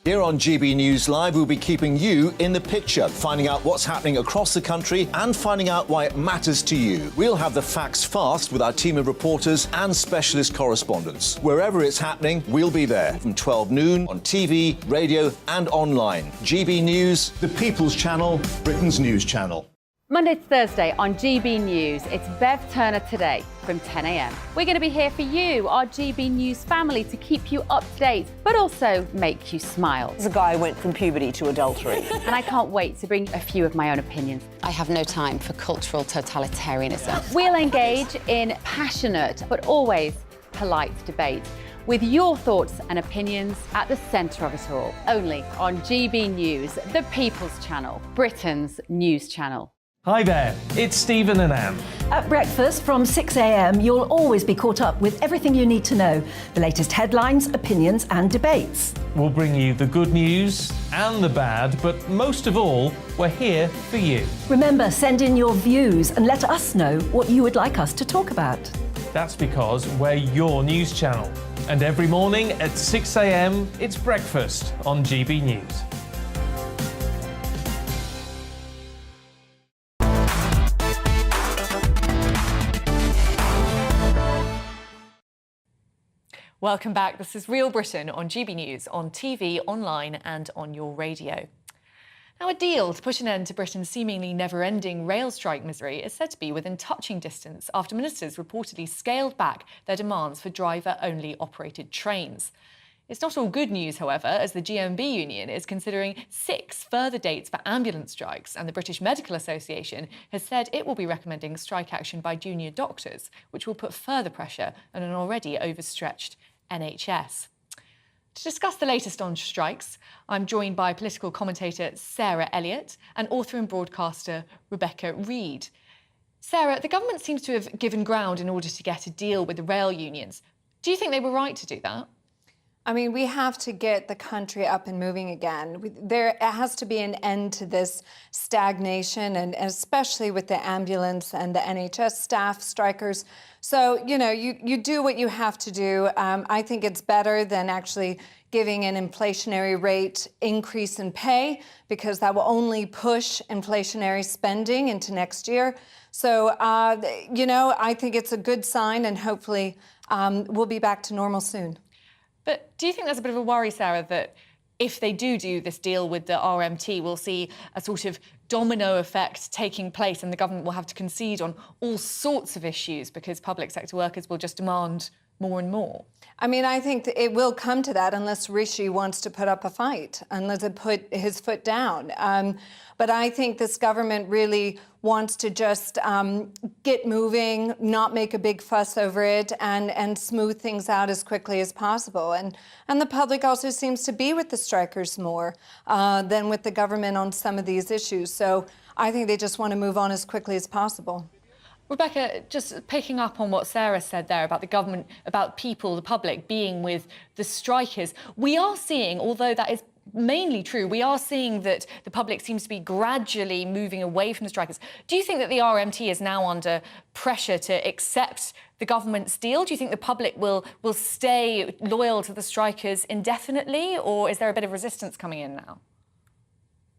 Here on GB News Live, we'll be keeping you in the picture, finding out what's happening across the country and finding out why it matters to you. We'll have the facts fast with our team of reporters and specialist correspondents. Wherever it's happening, we'll be there from 12 noon on TV, radio and online. GB News, the People's Channel, Britain's news channel. Monday to Thursday on GB News, it's Bev Turner Today from 10 a.m. We're going to be here for you, our GB News family, to keep you up to date, but also make you smile. The guy went from puberty to adultery. And I can't wait to bring a few of my own opinions. I have no time for cultural totalitarianism. We'll engage in passionate, but always polite debate, with your thoughts and opinions at the centre of it all. Only on GB News, the People's Channel, Britain's news channel. Hi there, it's Stephen and Anne. At breakfast from 6 a.m, you'll always be caught up with everything you need to know, the latest headlines, opinions and debates. We'll bring you the good news and the bad, but most of all, we're here for you. Remember, send in your views and let us know what you would like us to talk about. That's because we're your news channel. And every morning at 6 a.m, it's breakfast on GB News. Welcome back. This is Real Britain on GB News, on TV, online and on your radio. Now, a deal to put an end to Britain's seemingly never-ending rail strike misery is said to be within touching distance after ministers reportedly scaled back their demands for driver-only operated trains. It's not all good news, however, as the GMB union is considering 6 further dates for ambulance strikes, and the British Medical Association has said it will be recommending strike action by junior doctors, which will put further pressure on an already overstretched NHS. To discuss the latest on strikes, I'm joined by political commentator Sarah Elliott and author and broadcaster Rebecca Reid. Sarah, the government seems to have given ground in order to get a deal with the rail unions. Do you think they were right to do that? I mean, we have to get the country up and moving again. There has to be an end to this stagnation, and especially with the ambulance and the NHS staff strikers. So, you know, you do what you have to do. I think it's better than actually giving an inflationary rate increase in pay, because that will only push inflationary spending into next year. So, you know, I think it's a good sign, and hopefully we'll be back to normal soon. But do you think there's a bit of a worry, Sarah, that if they do this deal with the RMT, we'll see a sort of domino effect taking place and the government will have to concede on all sorts of issues because public sector workers will just demand more and more? I mean, I think that it will come to that unless Rishi wants to put up a fight, unless it put his foot down. But I think this government really wants to just get moving, not make a big fuss over it, and smooth things out as quickly as possible. And the public also seems to be with the strikers more than with the government on some of these issues. So I think they just want to move on as quickly as possible. Rebecca, just picking up on what Sarah said there about the government, about people, the public being with the strikers, we are seeing, although that is mainly true, we are seeing that the public seems to be gradually moving away from the strikers. Do you think that the RMT is now under pressure to accept the government's deal? Do you think the public will stay loyal to the strikers indefinitely, or is there a bit of resistance coming in now?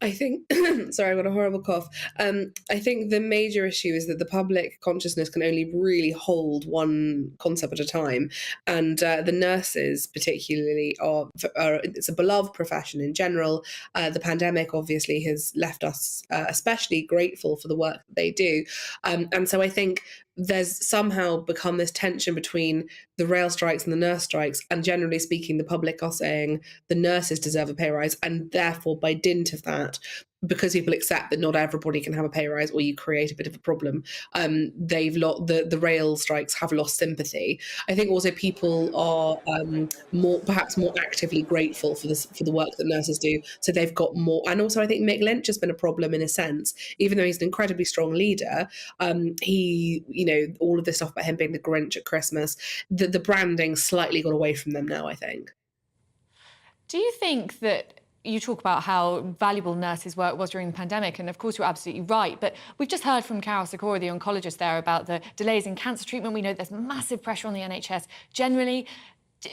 I think, sorry, I got a horrible cough. I think the major issue is that the public consciousness can only really hold one concept at a time. And the nurses particularly are, it's a beloved profession in general. The pandemic obviously has left us especially grateful for the work that they do. And so I think there's somehow become this tension between the rail strikes and the nurse strikes, and generally speaking, the public are saying the nurses deserve a pay rise, and therefore, by dint of that, because people accept that not everybody can have a pay rise, or you create a bit of a problem, the rail strikes have lost sympathy. I think also people are perhaps more actively grateful for the work that nurses do, so they've got more. And also, I think Mick Lynch has been a problem in a sense, even though he's an incredibly strong leader. All of this stuff about him being the Grinch at Christmas, the branding slightly got away from them now, I think. Do you think that you talk about how valuable nurses' work was during the pandemic, and of course you're absolutely right, but we've just heard from Carol Sikora, the oncologist there, about the delays in cancer treatment. We know there's massive pressure on the NHS generally.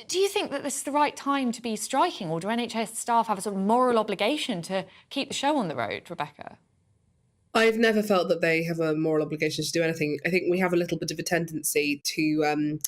Do you think that this is the right time to be striking, or do NHS staff have a sort of moral obligation to keep the show on the road, Rebecca? I've never felt that they have a moral obligation to do anything. I think we have a little bit of a tendency to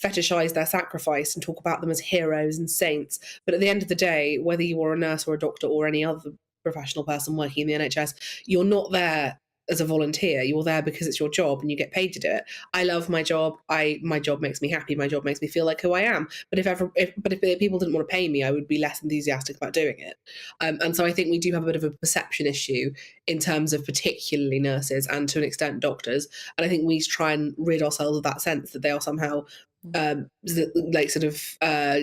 fetishise their sacrifice and talk about them as heroes and saints. But at the end of the day, whether you are a nurse or a doctor or any other professional person working in the NHS, you're not there as a volunteer. You're there because it's your job and you get paid to do it. I love my job. My job makes me happy. My job makes me feel like who I am. But if people didn't want to pay me, I would be less enthusiastic about doing it. And so I think we do have a bit of a perception issue in terms of particularly nurses and to an extent doctors. And I think we try and rid ourselves of that sense that they are somehow like sort of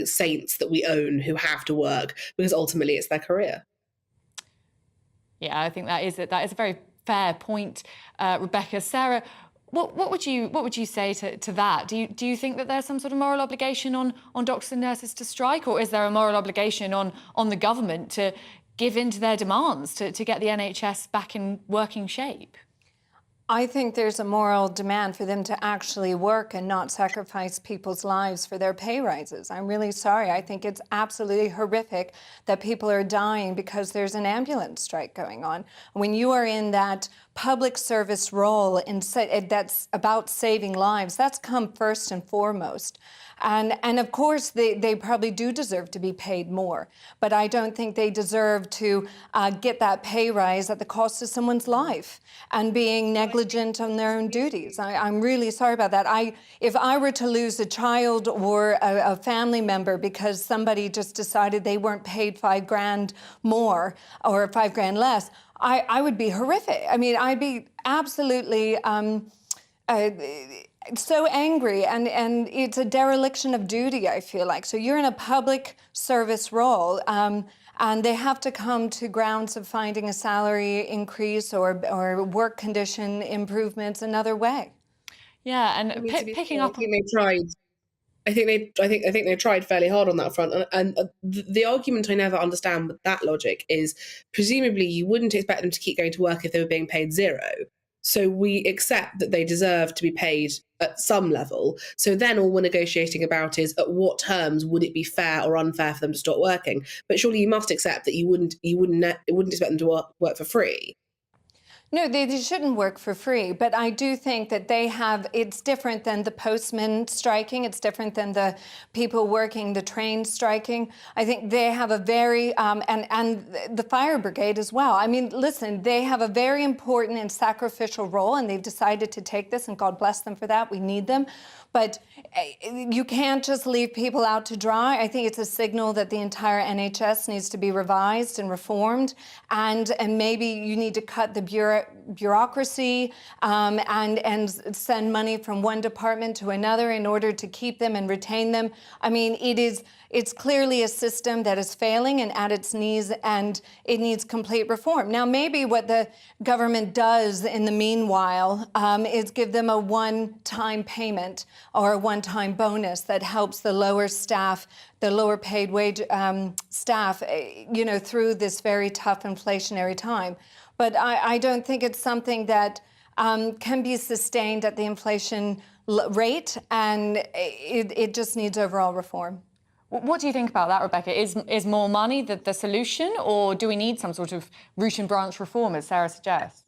saints that we own who have to work because ultimately it's their career. Yeah, I think that is a very fair point, Rebecca. Sarah, what would you say to that? Do you think that there's some sort of moral obligation on doctors and nurses to strike, or is there a moral obligation on the government to give in to their demands to get the NHS back in working shape? I think there's a moral demand for them to actually work and not sacrifice people's lives for their pay rises. I'm really sorry. I think it's absolutely horrific that people are dying because there's an ambulance strike going on. When you are in that public service role that's about saving lives, that's come first and foremost. And of course, they probably do deserve to be paid more, but I don't think they deserve to get that pay rise at the cost of someone's life and being negligent on their own duties. I'm really sorry about that. If I were to lose a child or a family member because somebody just decided they weren't paid $5,000 more or $5,000 less, I would be horrific. I mean, I'd be absolutely so angry, and it's a dereliction of duty, I feel like. So you're in a public service role, and they have to come to grounds of finding a salary increase or work condition improvements another way. Yeah, and picking up. I think they tried fairly hard on that front, and the argument I never understand with that logic is presumably you wouldn't expect them to keep going to work if they were being paid zero. So we accept that they deserve to be paid at some level. So then all we're negotiating about is at what terms would it be fair or unfair for them to stop working. But surely you must accept that you wouldn't expect them to work for free. No, they shouldn't work for free, but I do think that it's different than the postmen striking, it's different than the people working the train striking. I think they have a very, and the fire brigade as well. I mean, listen, they have a very important and sacrificial role, and they've decided to take this, and God bless them for that, we need them. But you can't just leave people out to dry. I think it's a signal that the entire NHS needs to be revised and reformed, and maybe you need to cut the bureaucracy and send money from one department to another in order to keep them and retain them. I mean, it's clearly a system that is failing and at its knees, and it needs complete reform. Now, maybe what the government does in the meanwhile is give them a one-time payment or a one-time bonus that helps the lower staff, the lower paid wage staff, through this very tough inflationary time. But I don't think it's something that can be sustained at the inflation rate, and it just needs overall reform. What do you think about that, Rebecca? Is more money the solution, or do we need some sort of root and branch reform, as Sarah suggests?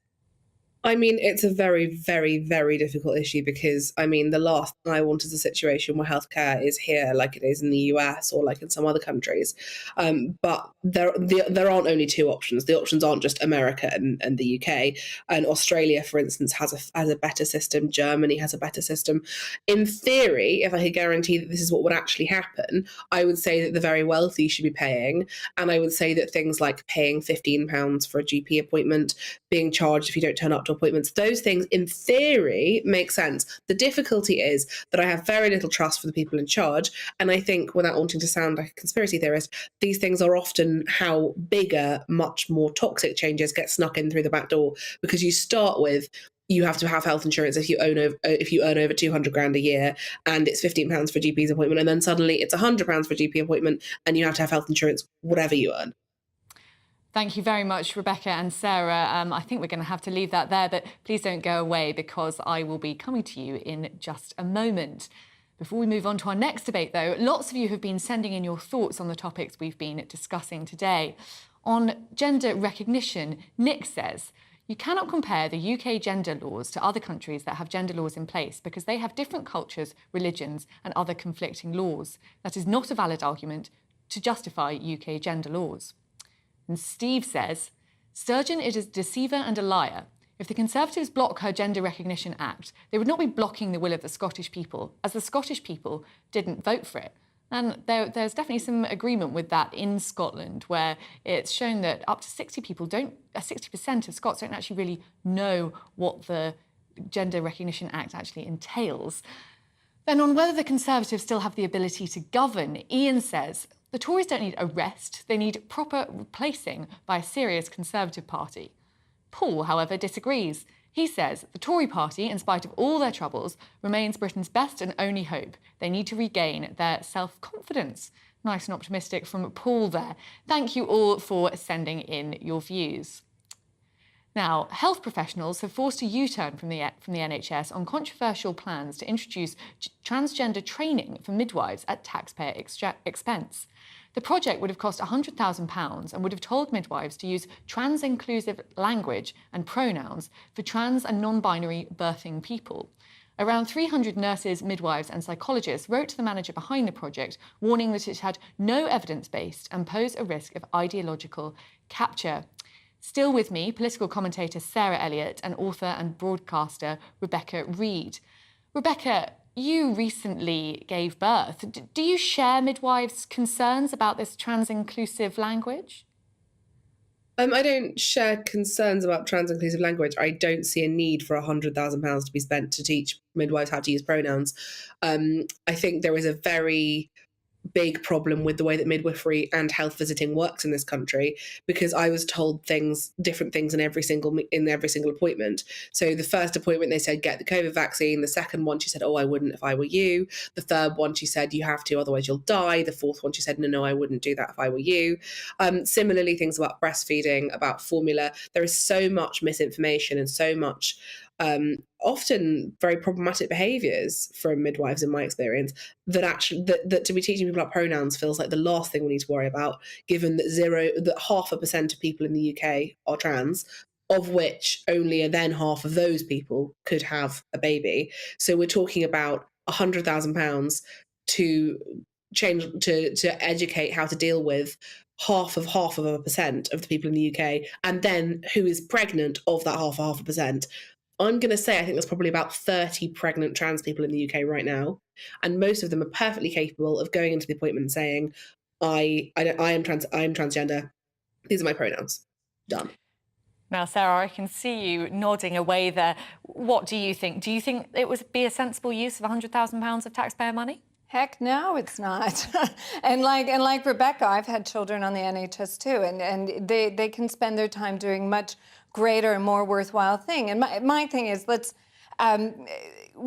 I mean, it's a very, very, very difficult issue because, I mean, the last thing I want is a situation where healthcare is here like it is in the US or like in some other countries. But there aren't only two options. The options aren't just America and the UK. And Australia, for instance, has a better system. Germany has a better system. In theory, if I could guarantee that this is what would actually happen, I would say that the very wealthy should be paying. And I would say that things like paying £15 for a GP appointment, being charged if you don't turn up to appointments, those things in theory make sense. The difficulty is that I have very little trust for the people in charge, and I think, without wanting to sound like a conspiracy theorist, these things are often how bigger, much more toxic changes get snuck in through the back door, because you start with you have to have health insurance if you earn over 200 grand a year, and it's £15 for a GP's appointment, and then suddenly it's £100 for a GP appointment, and you have to have health insurance whatever you earn. Thank you very much, Rebecca and Sarah. I think we're going to have to leave that there, but please don't go away because I will be coming to you in just a moment. Before we move on to our next debate, though, lots of you have been sending in your thoughts on the topics we've been discussing today. On gender recognition, Nick says, you cannot compare the UK gender laws to other countries that have gender laws in place because they have different cultures, religions and other conflicting laws. That is not a valid argument to justify UK gender laws. And Steve says, Sturgeon is a deceiver and a liar. If the Conservatives block her Gender Recognition Act, they would not be blocking the will of the Scottish people, as the Scottish people didn't vote for it. And there's definitely some agreement with that in Scotland, where it's shown that up to 60% of Scots don't actually really know what the Gender Recognition Act actually entails. Then on whether the Conservatives still have the ability to govern, Ian says, the Tories don't need a rest, they need proper replacing by a serious Conservative party. Paul, however, disagrees. He says the Tory party, in spite of all their troubles, remains Britain's best and only hope. They need to regain their self-confidence. Nice and optimistic from Paul there. Thank you all for sending in your views. Now, health professionals have forced a U-turn from the NHS on controversial plans to introduce transgender training for midwives at taxpayer expense. The project would have cost £100,000 and would have told midwives to use trans-inclusive language and pronouns for trans and non-binary birthing people. Around 300 nurses, midwives and psychologists wrote to the manager behind the project, warning that it had no evidence-based and posed a risk of ideological capture. Still with me, political commentator Sarah Elliott and author and broadcaster Rebecca Reid. Rebecca, you recently gave birth. Do you share midwives' concerns about this trans-inclusive language? I don't share concerns about trans-inclusive language. I don't see a need for £100,000 to be spent to teach midwives how to use pronouns. I think there is a very big problem with the way that midwifery and health visiting works in this country, because I was told different things in every single appointment. So the first appointment they said get the COVID vaccine. The second one she said, oh, I wouldn't if I were you. The third one she said you have to, otherwise you'll die. The fourth one she said no, I wouldn't do that if I were you. Similarly, things about breastfeeding, about formula. There is so much misinformation and so much often very problematic behaviours from midwives in my experience, that to be teaching people about pronouns feels like the last thing we need to worry about, given that 0.5% of people in the UK are trans, of which only then half of those people could have a baby. So we're talking about £100,000 to change to educate how to deal with half of a percent of the people in the UK, and then who is pregnant of that half a percent. I'm going to say I think there's probably about 30 pregnant trans people in the UK right now, and most of them are perfectly capable of going into the appointment and saying, I am transgender. These are my pronouns. Done. Now, Sarah, I can see you nodding away there. What do you think? Do you think it would be a sensible use of £100,000 of taxpayer money? Heck no, it's not. and like Rebecca, I've had children on the NHS too, and they can spend their time doing much greater and more worthwhile thing. And my thing is, let's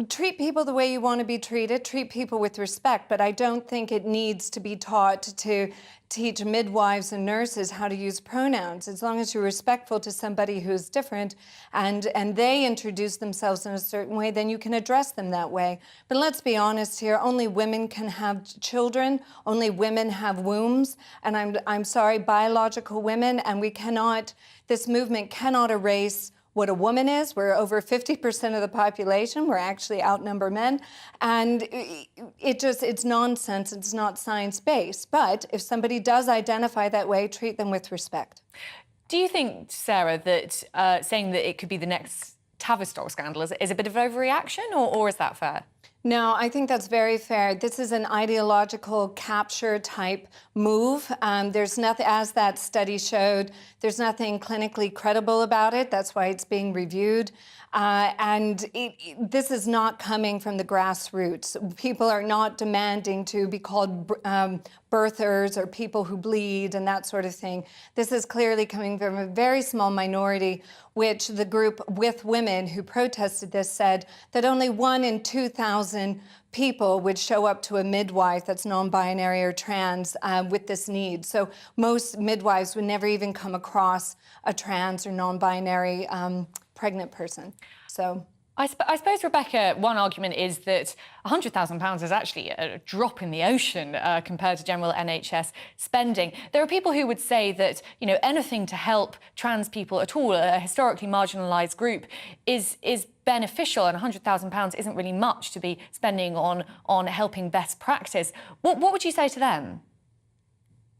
treat people the way you want to be treated, treat people with respect, but I don't think it needs to be taught to teach midwives and nurses how to use pronouns. As long as you're respectful to somebody who's different and they introduce themselves in a certain way, then you can address them that way. But let's be honest here, only women can have children, only women have wombs, and I'm sorry, biological women, and this movement cannot erase what a woman is. We're over 50% of the population. We're actually outnumber men. And it's nonsense. It's not science-based. But if somebody does identify that way, treat them with respect. Do you think, Sarah, that saying that it could be the next Tavistock scandal is a bit of overreaction, or is that fair? No, I think that's very fair. This is an ideological capture type move. There's nothing, as that study showed, there's nothing clinically credible about it. That's why it's being reviewed. This is not coming from the grassroots. People are not demanding to be called birthers or people who bleed and that sort of thing. This is clearly coming from a very small minority, which the group With Women who protested this said that only 1 in 2,000 people would show up to a midwife that's non-binary or trans with this need. So most midwives would never even come across a trans or non-binary pregnant person. So I suppose, Rebecca, one argument is that £100,000 is actually a drop in the ocean compared to general NHS spending. There are people who would say that, you know, anything to help trans people at all, a historically marginalised group, is beneficial, and £100,000 isn't really much to be spending on helping best practice. What would you say to them?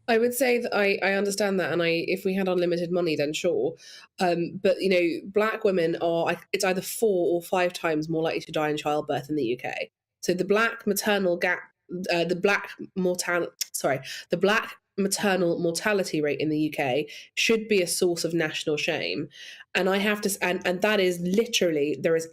I would say that I understand that, and if we had unlimited money, then sure. But you know, black women are it's either 4 or 5 times more likely to die in childbirth in the UK. So the black maternal maternal mortality rate in the UK should be a source of national shame, and I have to, and that is literally there is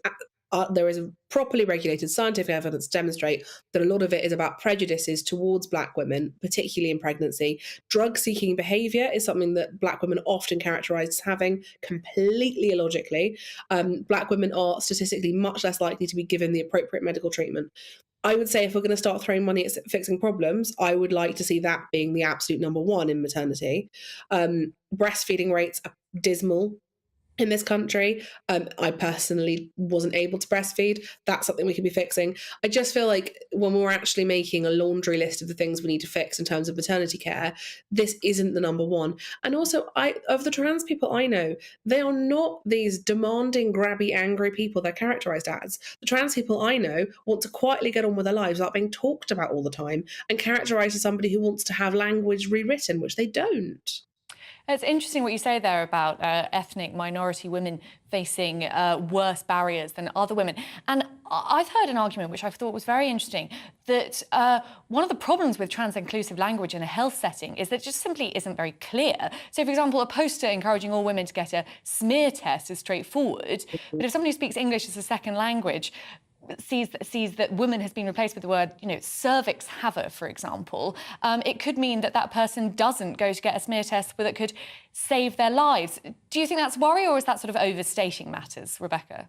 properly regulated scientific evidence to demonstrate that a lot of it is about prejudices towards black women, particularly in pregnancy. Drug-seeking behaviour is something that black women often characterise as having completely illogically. Black women are statistically much less likely to be given the appropriate medical treatment. I would say if we're going to start throwing money at fixing problems, I would like to see that being the absolute number one in maternity. Breastfeeding rates are dismal in this country. I personally wasn't able to breastfeed. That's something we could be fixing. I just feel like when we're actually making a laundry list of the things we need to fix in terms of maternity care, this isn't the number one. And also, of the trans people I know, they are not these demanding, grabby, angry people they're characterised as. The trans people I know want to quietly get on with their lives without being talked about all the time and characterised as somebody who wants to have language rewritten, which they don't. It's interesting what you say there about ethnic minority women facing worse barriers than other women. And I've heard an argument, which I thought was very interesting, that one of the problems with trans-inclusive language in a health setting is that it just simply isn't very clear. So, for example, a poster encouraging all women to get a smear test is straightforward, but if somebody who speaks English as a second language sees that woman has been replaced with the word, you know, cervix haver, for example, it could mean that that person doesn't go to get a smear test that could save their lives. Do you think that's a worry, or is that sort of overstating matters, Rebecca?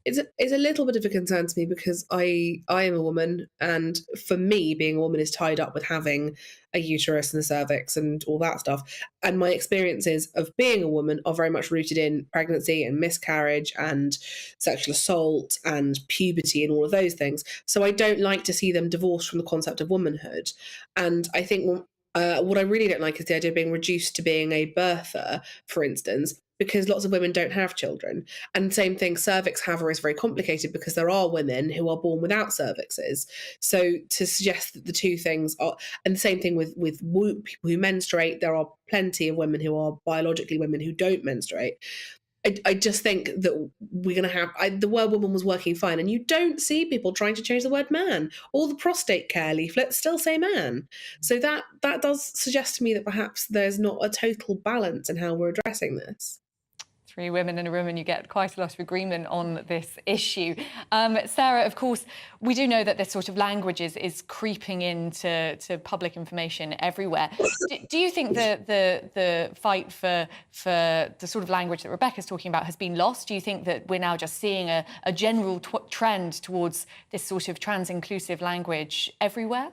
It's a little bit of a concern to me because I am a woman, and for me, being a woman is tied up with having a uterus and a cervix and all that stuff. And my experiences of being a woman are very much rooted in pregnancy and miscarriage and sexual assault and puberty and all of those things. So I don't like to see them divorced from the concept of womanhood. And I think what I really don't like is the idea of being reduced to being a birther, for instance, because lots of women don't have children. And same thing, cervix haver is very complicated because there are women who are born without cervixes. So to suggest that the two things are, and the same thing with people who menstruate, there are plenty of women who are biologically women who don't menstruate. I just think that we're going to have, the word woman was working fine, and you don't see people trying to change the word man. All the prostate care leaflets still say man. So that does suggest to me that perhaps there's not a total balance in how we're addressing this. 3 women in a room and you get quite a lot of agreement on this issue. Sarah, of course, we do know that this sort of language is creeping into public information everywhere. Do you think the fight for the sort of language that Rebecca's talking about has been lost? Do you think that we're now just seeing a general trend towards this sort of trans-inclusive language everywhere?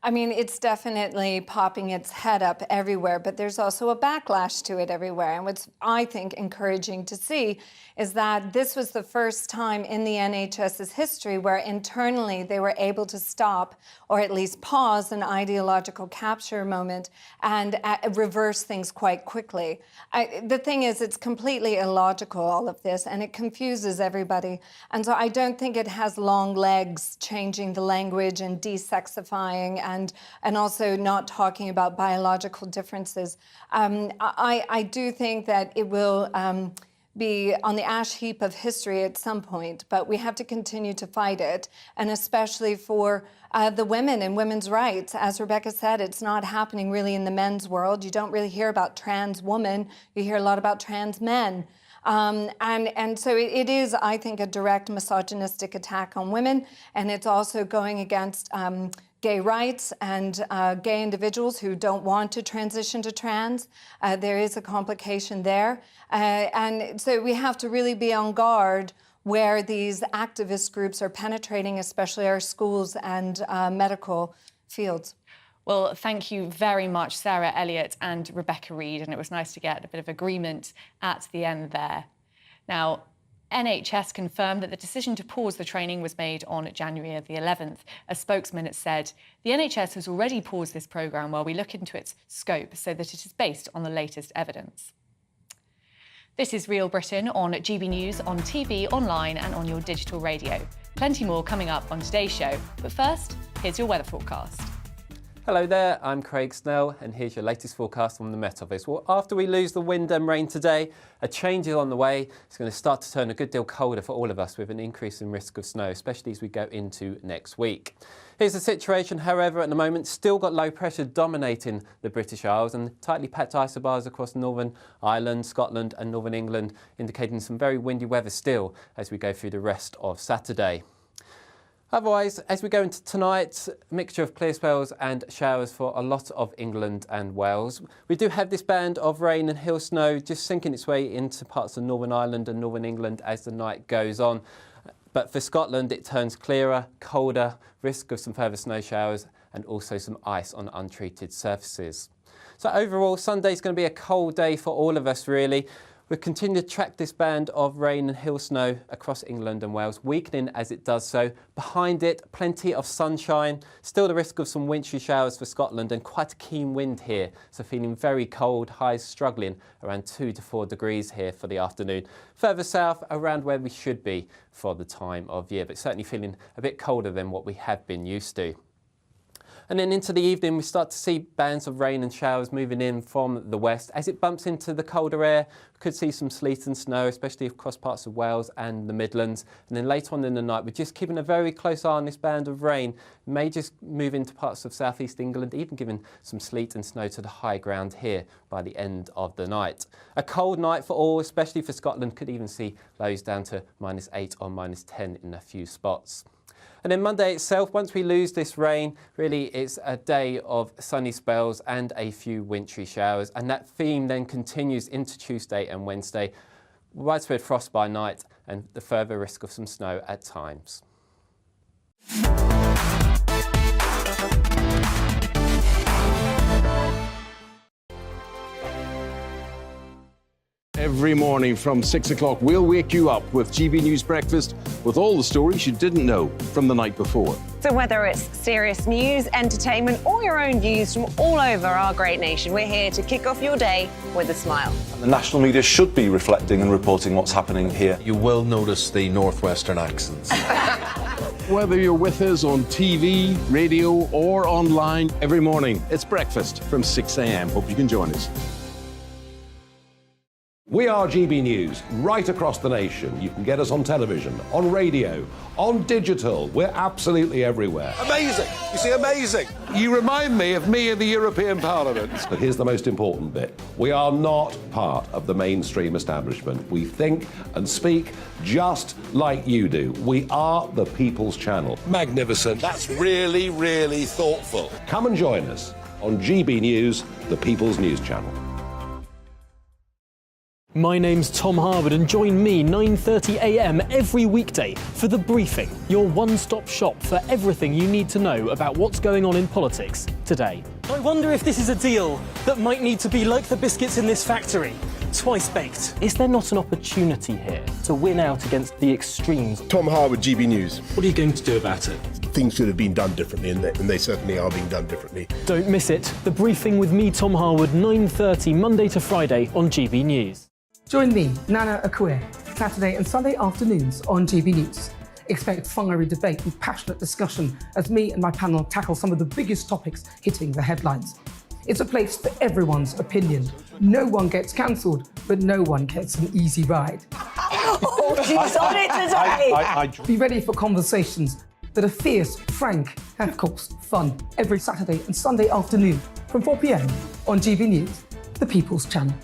I mean, it's definitely popping its head up everywhere, but there's also a backlash to it everywhere. And what's, I think, encouraging to see is that this was the first time in the NHS's history where internally they were able to stop or at least pause an ideological capture moment and reverse things quite quickly. The thing is, it's completely illogical, all of this, and it confuses everybody. And so I don't think it has long legs, changing the language and desexifying and also not talking about biological differences. I do think that it will be on the ash heap of history at some point, but we have to continue to fight it, and especially for the women and women's rights. As Rebecca said, it's not happening really in the men's world. You don't really hear about trans women. You hear a lot about trans men. And so it is, I think, a direct misogynistic attack on women, and it's also going against gay rights and gay individuals who don't want to transition to trans. There is a complication there. And so we have to really be on guard where these activist groups are penetrating, especially our schools and medical fields. Well, thank you very much, Sarah Elliott and Rebecca Reid, and it was nice to get a bit of agreement at the end there. Now, NHS confirmed that the decision to pause the training was made on January the 11th. A spokesman said, the NHS has already paused this programme while we look into its scope so that it is based on the latest evidence. This is Real Britain on GB News, on TV, online and on your digital radio. Plenty more coming up on today's show. But first, here's your weather forecast. Hello there, I'm Craig Snell and here's your latest forecast from the Met Office. Well, after we lose the wind and rain today, a change is on the way. It's going to start to turn a good deal colder for all of us with an increase in risk of snow, especially as we go into next week. Here's the situation, however, at the moment, still got low pressure dominating the British Isles and tightly packed isobars across Northern Ireland, Scotland and Northern England, indicating some very windy weather still as we go through the rest of Saturday. Otherwise, as we go into tonight, a mixture of clear spells and showers for a lot of England and Wales. We do have this band of rain and hill snow just sinking its way into parts of Northern Ireland and Northern England as the night goes on. But for Scotland, it turns clearer, colder, risk of some further snow showers and also some ice on untreated surfaces. So overall, Sunday's going to be a cold day for all of us, really. We'll continue to track this band of rain and hill snow across England and Wales, weakening as it does so. Behind it, plenty of sunshine, still the risk of some wintry showers for Scotland and quite a keen wind here. So feeling very cold, highs struggling around 2 to 4 degrees here for the afternoon. Further south, around where we should be for the time of year, but certainly feeling a bit colder than what we have been used to. And then into the evening, we start to see bands of rain and showers moving in from the west. As it bumps into the colder air, we could see some sleet and snow, especially across parts of Wales and the Midlands. And then later on in the night, we're just keeping a very close eye on this band of rain. It may just move into parts of southeast England, even giving some sleet and snow to the high ground here by the end of the night. A cold night for all, especially for Scotland. Could even see lows down to -8 or -10 in a few spots. And then Monday itself, once we lose this rain, really it's a day of sunny spells and a few wintry showers. And that theme then continues into Tuesday and Wednesday. Widespread frost by night and the further risk of some snow at times. Every morning from 6 o'clock, we'll wake you up with GB News Breakfast with all the stories you didn't know from the night before. So whether it's serious news, entertainment, or your own views from all over our great nation, we're here to kick off your day with a smile. The national media should be reflecting and reporting what's happening here. You will notice the northwestern accents. Whether you're with us on TV, radio, or online, every morning, it's breakfast from 6 a.m. Hope you can join us. We are GB News, right across the nation. You can get us on television, on radio, on digital. We're absolutely everywhere. Amazing! You see, amazing! You remind me of me in the European Parliament. But here's the most important bit. We are not part of the mainstream establishment. We think and speak just like you do. We are the People's Channel. Magnificent. That's really, really thoughtful. Come and join us on GB News, the People's News Channel. My name's Tom Harwood and join me 9:30 a.m. every weekday for The Briefing, your one-stop shop for everything you need to know about what's going on in politics today. I wonder if this is a deal that might need to be like the biscuits in this factory, twice baked. Is there not an opportunity here to win out against the extremes? Tom Harwood, GB News. What are you going to do about it? Things should have been done differently, and they certainly are being done differently. Don't miss it. The Briefing with me, Tom Harwood, 9:30 Monday to Friday on GB News. Join me, Nana Akue, Saturday and Sunday afternoons on GB News. Expect fiery debate and passionate discussion as me and my panel tackle some of the biggest topics hitting the headlines. It's a place for everyone's opinion. No one gets cancelled, but no one gets an easy ride. Oh, she's on it today! Be ready for conversations that are fierce, frank, and of course, fun. Every Saturday and Sunday afternoon from 4 p.m. on GB News, the People's Channel.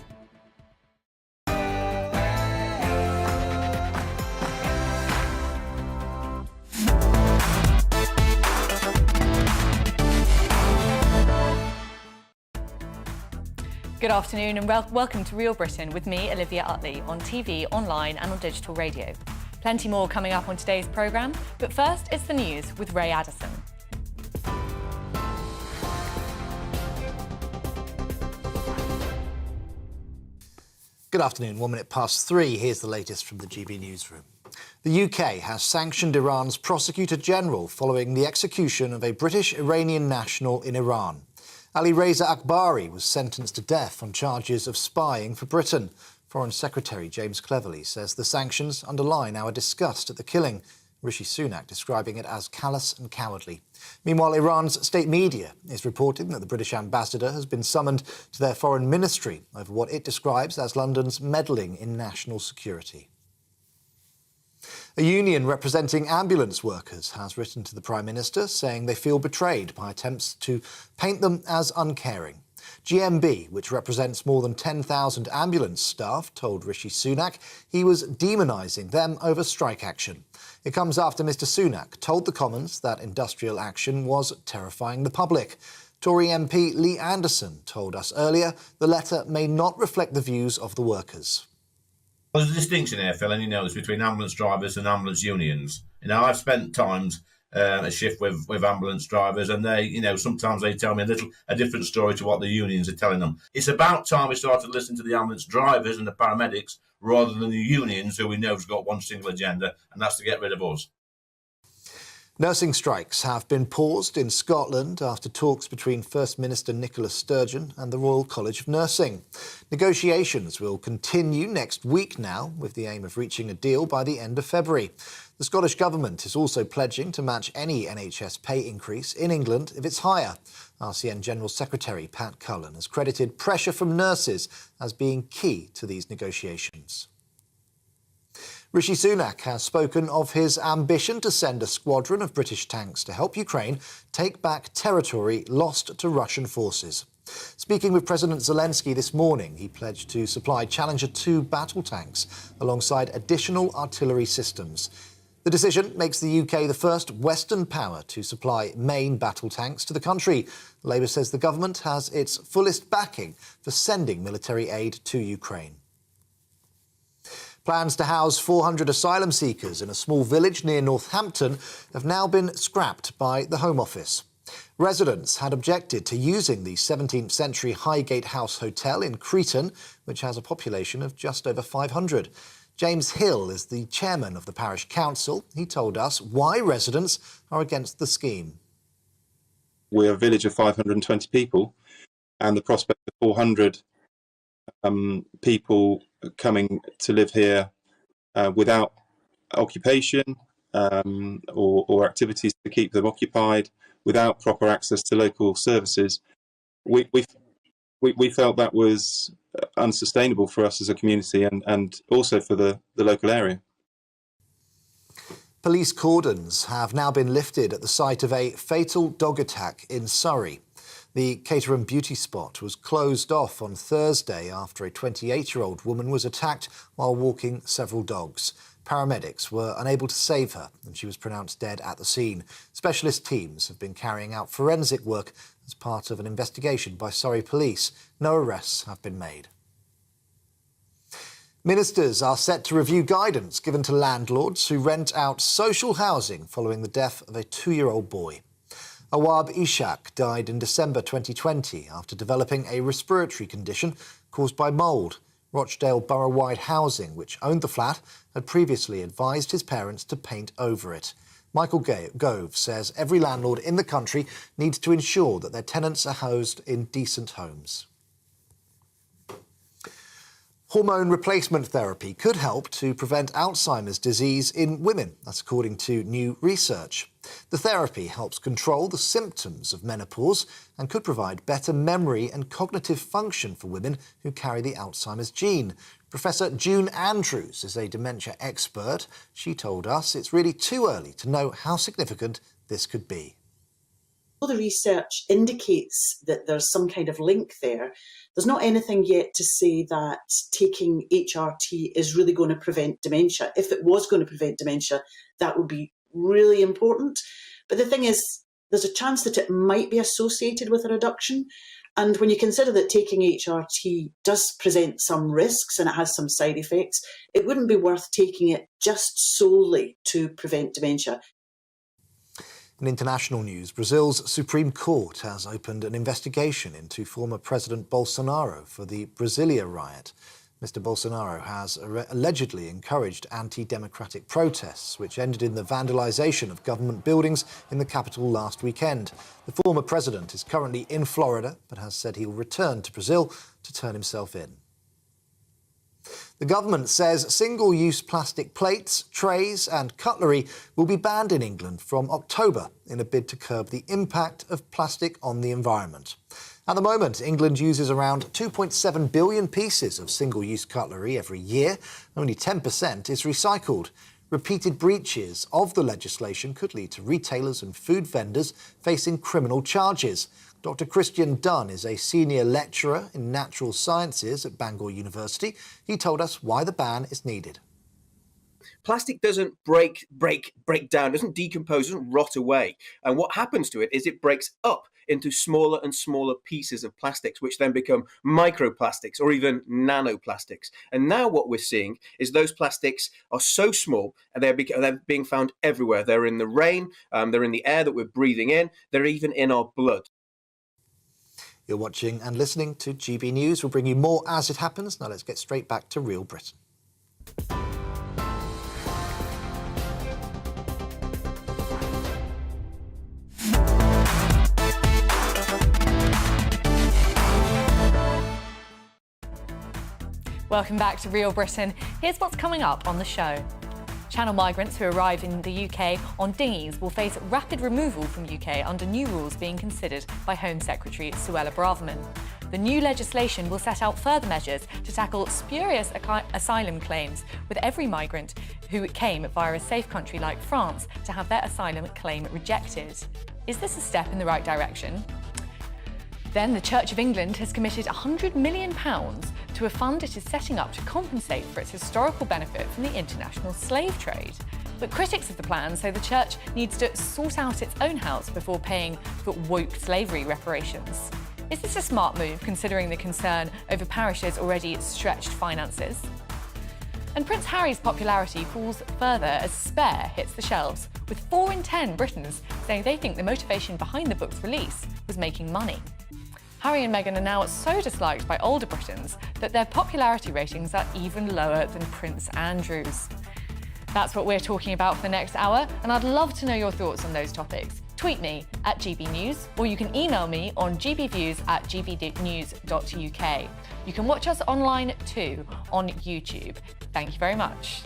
Good afternoon and welcome to Real Britain with me, Olivia Utley, on TV, online and on digital radio. Plenty more coming up on today's programme, but first it's the news with Ray Addison. Good Good afternoon, 3:01. Here's the latest from the GB Newsroom. The UK has sanctioned Iran's Prosecutor General following the execution of a British-Iranian national in Iran. Ali Reza Akbari was sentenced to death on charges of spying for Britain. Foreign Secretary James Cleverly says the sanctions underline our disgust at the killing, Rishi Sunak describing it as callous and cowardly. Meanwhile, Iran's state media is reporting that the British ambassador has been summoned to their foreign ministry over what it describes as London's meddling in national security. A union representing ambulance workers has written to the Prime Minister saying they feel betrayed by attempts to paint them as uncaring. GMB, which represents more than 10,000 ambulance staff, told Rishi Sunak he was demonising them over strike action. It comes after Mr Sunak told the Commons that industrial action was terrifying the public. Tory MP Lee Anderson told us earlier the letter may not reflect the views of the workers. Well, there's a distinction here, Phil, and you know this, between ambulance drivers and ambulance unions. You know, I've spent times a shift with ambulance drivers, and they, you know, sometimes they tell me a different story to what the unions are telling them. It's about time we started to listen to the ambulance drivers and the paramedics rather than the unions, who we know have got one single agenda, and that's to get rid of us. Nursing strikes have been paused in Scotland after talks between First Minister Nicola Sturgeon and the Royal College of Nursing. Negotiations will continue next week now, with the aim of reaching a deal by the end of February. The Scottish Government is also pledging to match any NHS pay increase in England if it's higher. RCN General Secretary Pat Cullen has credited pressure from nurses as being key to these negotiations. Rishi Sunak has spoken of his ambition to send a squadron of British tanks to help Ukraine take back territory lost to Russian forces. Speaking with President Zelensky this morning, he pledged to supply Challenger 2 battle tanks alongside additional artillery systems. The decision makes the UK the first Western power to supply main battle tanks to the country. Labour says the government has its fullest backing for sending military aid to Ukraine. Plans to house 400 asylum seekers in a small village near Northampton have now been scrapped by the Home Office. Residents had objected to using the 17th century Highgate House Hotel in Cretan, which has a population of just over 500. James Hill is the chairman of the parish council. He told us why residents are against the scheme. We're a village of 520 people, and the prospect of 400 people coming to live here without occupation or activities to keep them occupied, without proper access to local services, we felt that was unsustainable for us as a community and also for the local area. Police cordons have now been lifted at the site of a fatal dog attack in Surrey. The Caterham beauty spot was closed off on Thursday after a 28-year-old woman was attacked while walking several dogs. Paramedics were unable to save her and she was pronounced dead at the scene. Specialist teams have been carrying out forensic work as part of an investigation by Surrey Police. No arrests have been made. Ministers are set to review guidance given to landlords who rent out social housing following the death of a 2-year-old boy. Awab Ishak died in December 2020 after developing a respiratory condition caused by mould. Rochdale Borough-wide Housing, which owned the flat, had previously advised his parents to paint over it. Michael Gove says every landlord in the country needs to ensure that their tenants are housed in decent homes. Hormone replacement therapy could help to prevent Alzheimer's disease in women, that's according to new research. The therapy helps control the symptoms of menopause and could provide better memory and cognitive function for women who carry the Alzheimer's gene. Professor June Andrews is a dementia expert. She told us it's really too early to know how significant this could be. All the research indicates that there's some kind of link there. There's not anything yet to say that taking HRT is really going to prevent dementia. If it was going to prevent dementia, that would be really important. But the thing is, there's a chance that it might be associated with a reduction. And when you consider that taking HRT does present some risks and it has some side effects, it wouldn't be worth taking it just solely to prevent dementia. In international news, Brazil's Supreme Court has opened an investigation into former President Bolsonaro for the Brasilia riot. Mr. Bolsonaro has allegedly encouraged anti-democratic protests, which ended in the vandalisation of government buildings in the capital last weekend. The former president is currently in Florida, but has said he'll return to Brazil to turn himself in. The government says single-use plastic plates, trays and cutlery will be banned in England from October in a bid to curb the impact of plastic on the environment. At the moment, England uses around 2.7 billion pieces of single-use cutlery every year. Only 10% is recycled. Repeated breaches of the legislation could lead to retailers and food vendors facing criminal charges. Dr. Christian Dunn is a senior lecturer in natural sciences at Bangor University. He told us why the ban is needed. Plastic doesn't break down, doesn't decompose, doesn't rot away. And what happens to it is it breaks up into smaller and smaller pieces of plastics, which then become microplastics or even nanoplastics. And now what we're seeing is those plastics are so small and they're being found everywhere. They're in the rain, they're in the air that we're breathing in, they're even in our blood. You're watching and listening to GB News. We'll bring you more as it happens. Now let's get straight back to Real Britain. Welcome back to Real Britain. Here's what's coming up on the show. Channel migrants who arrive in the UK on dinghies will face rapid removal from UK under new rules being considered by Home Secretary Suella Braverman. The new legislation will set out further measures to tackle spurious asylum claims, with every migrant who came via a safe country like France to have their asylum claim rejected. Is this a step in the right direction? Then the Church of England has committed £100 million to a fund it is setting up to compensate for its historical benefit from the international slave trade. But critics of the plan say the Church needs to sort out its own house before paying for woke slavery reparations. Is this a smart move, considering the concern over parishes' already stretched finances? And Prince Harry's popularity falls further as Spare hits the shelves, with 4 in 10 Britons saying they think the motivation behind the book's release was making money. Harry and Meghan are now so disliked by older Britons that their popularity ratings are even lower than Prince Andrew's. That's what we're talking about for the next hour, and I'd love to know your thoughts on those topics. Tweet me at GBNews, or you can email me on gbviews@gbnews.uk. You can watch us online too on YouTube. Thank you very much.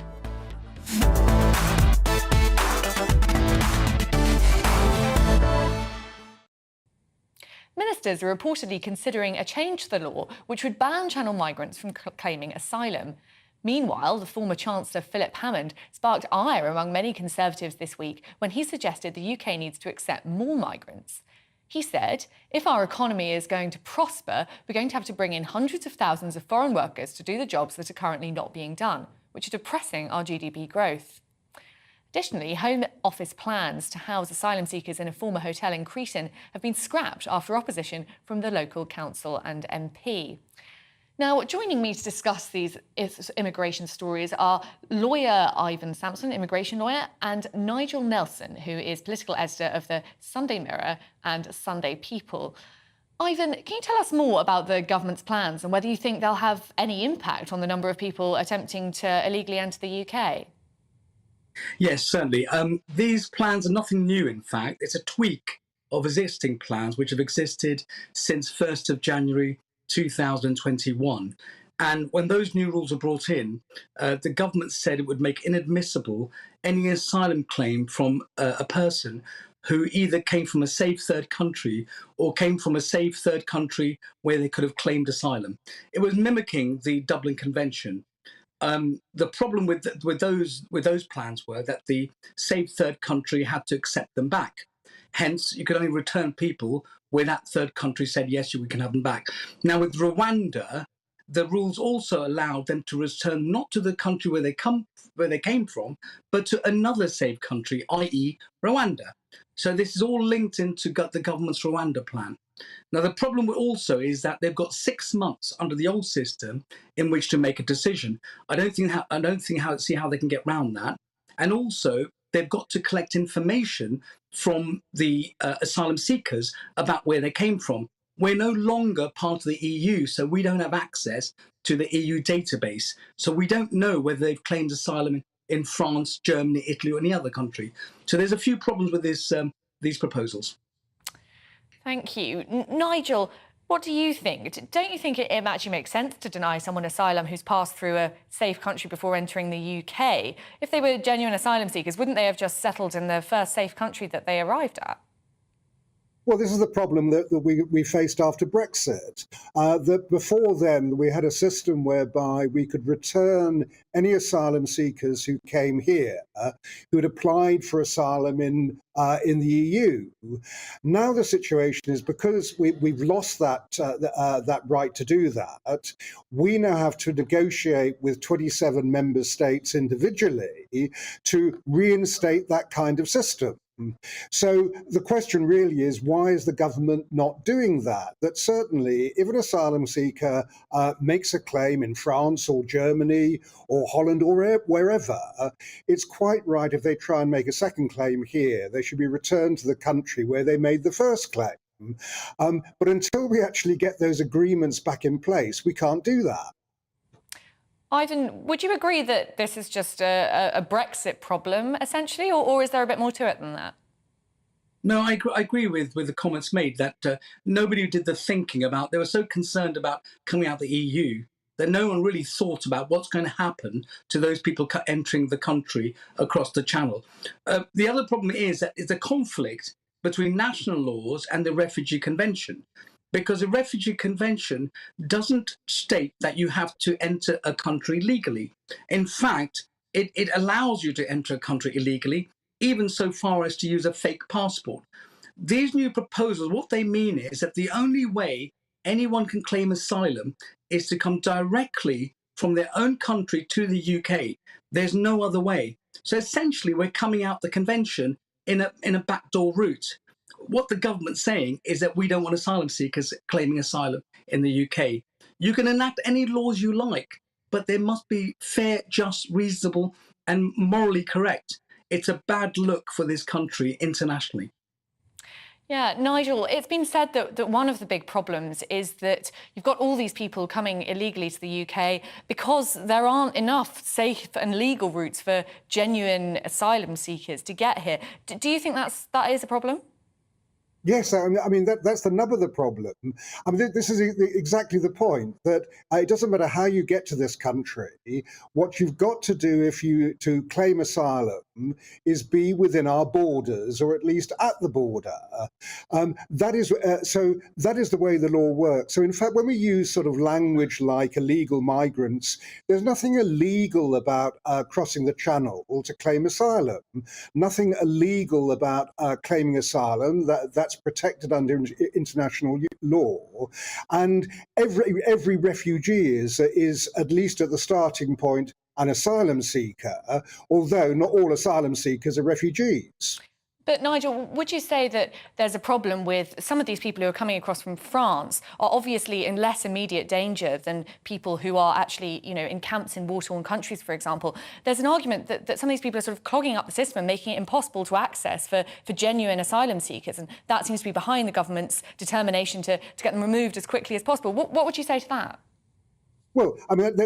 Ministers are reportedly considering a change to the law which would ban channel migrants from claiming asylum. Meanwhile, the former Chancellor Philip Hammond sparked ire among many Conservatives this week when he suggested the UK needs to accept more migrants. He said, if our economy is going to prosper, we're going to have to bring in hundreds of thousands of foreign workers to do the jobs that are currently not being done, which are depressing our GDP growth. Additionally, Home Office plans to house asylum seekers in a former hotel in Cretan have been scrapped after opposition from the local council and MP. Now, joining me to discuss these immigration stories are lawyer Ivan Sampson, immigration lawyer, and Nigel Nelson, who is political editor of the Sunday Mirror and Sunday People. Ivan, can you tell us more about the government's plans and whether you think they'll have any impact on the number of people attempting to illegally enter the UK? Yes, certainly. These plans are nothing new, in fact. It's a tweak of existing plans which have existed since 1st of January 2021. And when those new rules were brought in, the government said it would make inadmissible any asylum claim from a person who either came from a safe third country or came from a safe third country where they could have claimed asylum. It was mimicking the Dublin Convention. The problem with those plans were that the safe third country had to accept them back. Hence, you could only return people where that third country said, yes, we can have them back. Now, with Rwanda, the rules also allowed them to return not to the country where they came from, but to another safe country, i.e. Rwanda. So this is all linked into the government's Rwanda plan. Now, the problem also is that they've got 6 months under the old system in which to make a decision. I don't see how they can get around that. And also, they've got to collect information from the asylum seekers about where they came from. We're no longer part of the EU, so we don't have access to the EU database. So we don't know whether they've claimed asylum in France, Germany, Italy, or any other country. So there's a few problems with these proposals. Thank you. Nigel, what do you think? Don't you think it actually makes sense to deny someone asylum who's passed through a safe country before entering the UK? If they were genuine asylum seekers, wouldn't they have just settled in the first safe country that they arrived at? Well, this is the problem that we faced after Brexit. That before then, we had a system whereby we could return any asylum seekers who came here, who had applied for asylum in the EU. Now the situation is, because we've lost that right to do that, we now have to negotiate with 27 member states individually to reinstate that kind of system. So the question really is, why is the government not doing that? That certainly, if an asylum seeker makes a claim in France or Germany or Holland or wherever, it's quite right if they try and make a second claim here, they should be returned to the country where they made the first claim. But until we actually get those agreements back in place, we can't do that. Ivan, would you agree that this is just a Brexit problem, essentially, or is there a bit more to it than that? No, I agree with the comments made that nobody did the thinking about. They were so concerned about coming out of the EU that no one really thought about what's going to happen to those people entering the country across the Channel. The other problem is that it's a conflict between national laws and the Refugee Convention, because the Refugee Convention doesn't state that you have to enter a country legally. In fact, it allows you to enter a country illegally, even so far as to use a fake passport. These new proposals, what they mean is that the only way anyone can claim asylum is to come directly from their own country to the UK. There's no other way. So essentially, we're coming out the convention in a backdoor route. What the government's saying is that we don't want asylum seekers claiming asylum in the UK. You can enact any laws you like, but they must be fair, just, reasonable, and morally correct. It's a bad look for this country internationally. Yeah, Nigel, it's been said that one of the big problems is that you've got all these people coming illegally to the UK because there aren't enough safe and legal routes for genuine asylum seekers to get here. Do you think that is a problem? Yes, I mean that's the nub of the problem. I mean, this is exactly the point, that it doesn't matter how you get to this country. What you've got to do to claim asylum is be within our borders, or at least at the border. That is the way the law works. So in fact, when we use sort of language like illegal migrants, there's nothing illegal about crossing the Channel to claim asylum. Nothing illegal about claiming asylum. That's protected under international law, and every refugee is at least at the starting point an asylum seeker, although not all asylum seekers are refugees. But Nigel, would you say that there's a problem with some of these people who are coming across from France are obviously in less immediate danger than people who are actually, in camps in war-torn countries, for example? There's an argument that some of these people are sort of clogging up the system and making it impossible to access for genuine asylum seekers, and that seems to be behind the government's determination to get them removed as quickly as possible. What would you say to that? Well, I mean,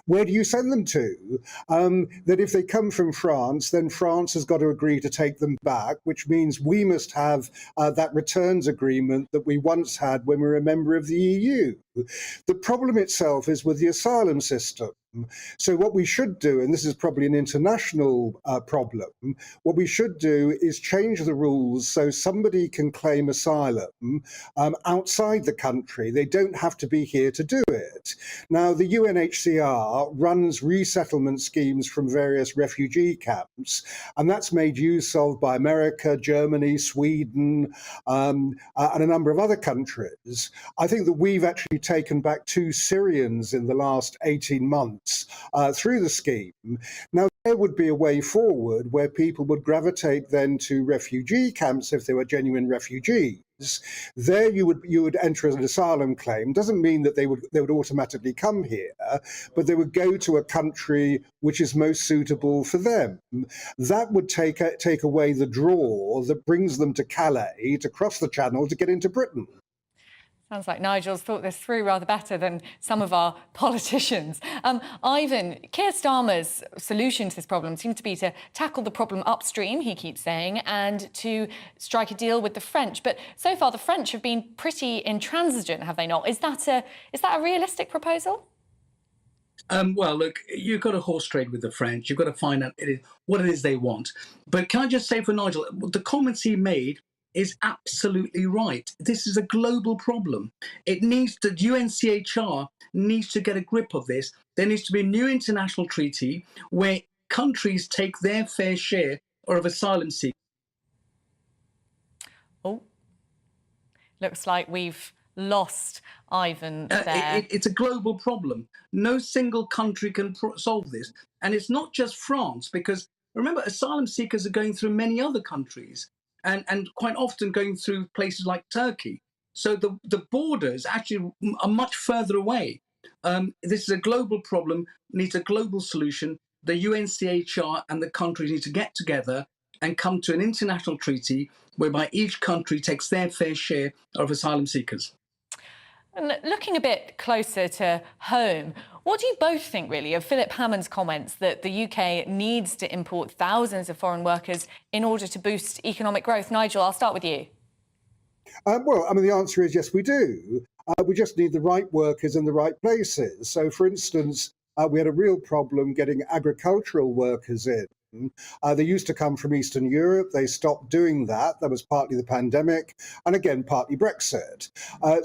where do you send them to? That if they come from France, then France has got to agree to take them back, which means we must have that returns agreement that we once had when we were a member of the EU. The problem itself is with the asylum system. So what we should do, and this is probably an international problem, what we should do is change the rules so somebody can claim asylum outside the country. They don't have to be here to do it. Now, the UNHCR runs resettlement schemes from various refugee camps, and that's made use of by America, Germany, Sweden, and a number of other countries. I think that we've actually taken back 2 Syrians in the last 18 months through the scheme. Now, there would be a way forward where people would gravitate then to refugee camps if they were genuine refugees. There you would enter an asylum claim. Doesn't mean that they would automatically come here, but they would go to a country which is most suitable for them. That would take away the draw that brings them to Calais to cross the Channel to get into Britain. Sounds like Nigel's thought this through rather better than some of our politicians. Ivan, Keir Starmer's solution to this problem seems to be to tackle the problem upstream, he keeps saying, and to strike a deal with the French. But so far, the French have been pretty intransigent, have they not? Is that a realistic proposal? Well, look, you've got to horse trade with the French. You've got to find out what it is they want. But can I just say for Nigel, the comments he made is absolutely right. This is a global problem. It needs the UNCHR needs to get a grip of this. There needs to be a new international treaty where countries take their fair share of asylum seekers. Oh, looks like we've lost Ivan there. It's a global problem. No single country can solve this. And it's not just France, because remember, asylum seekers are going through many other countries and quite often going through places like Turkey. So the borders actually are much further away. This is a global problem, needs a global solution. The UNCHR and the countries need to get together and come to an international treaty whereby each country takes their fair share of asylum seekers. And looking a bit closer to home, what do you both think, really, of Philip Hammond's comments that the UK needs to import thousands of foreign workers in order to boost economic growth? Nigel, I'll start with you. Well, I mean, the answer is yes, we do. We just need the right workers in the right places. So, for instance, we had a real problem getting agricultural workers in. They used to come from Eastern Europe. They stopped doing that. That was partly the pandemic and, again, partly Brexit.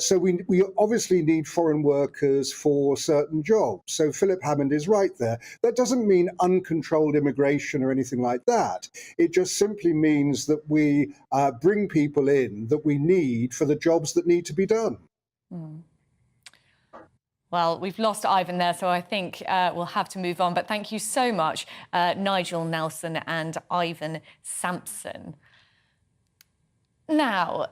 So we obviously need foreign workers for certain jobs. So Philip Hammond is right there. That doesn't mean uncontrolled immigration or anything like that. It just simply means that we bring people in that we need for the jobs that need to be done. Mm. Well, we've lost Ivan there, so I think we'll have to move on. But thank you so much, Nigel Nelson and Ivan Sampson. Now,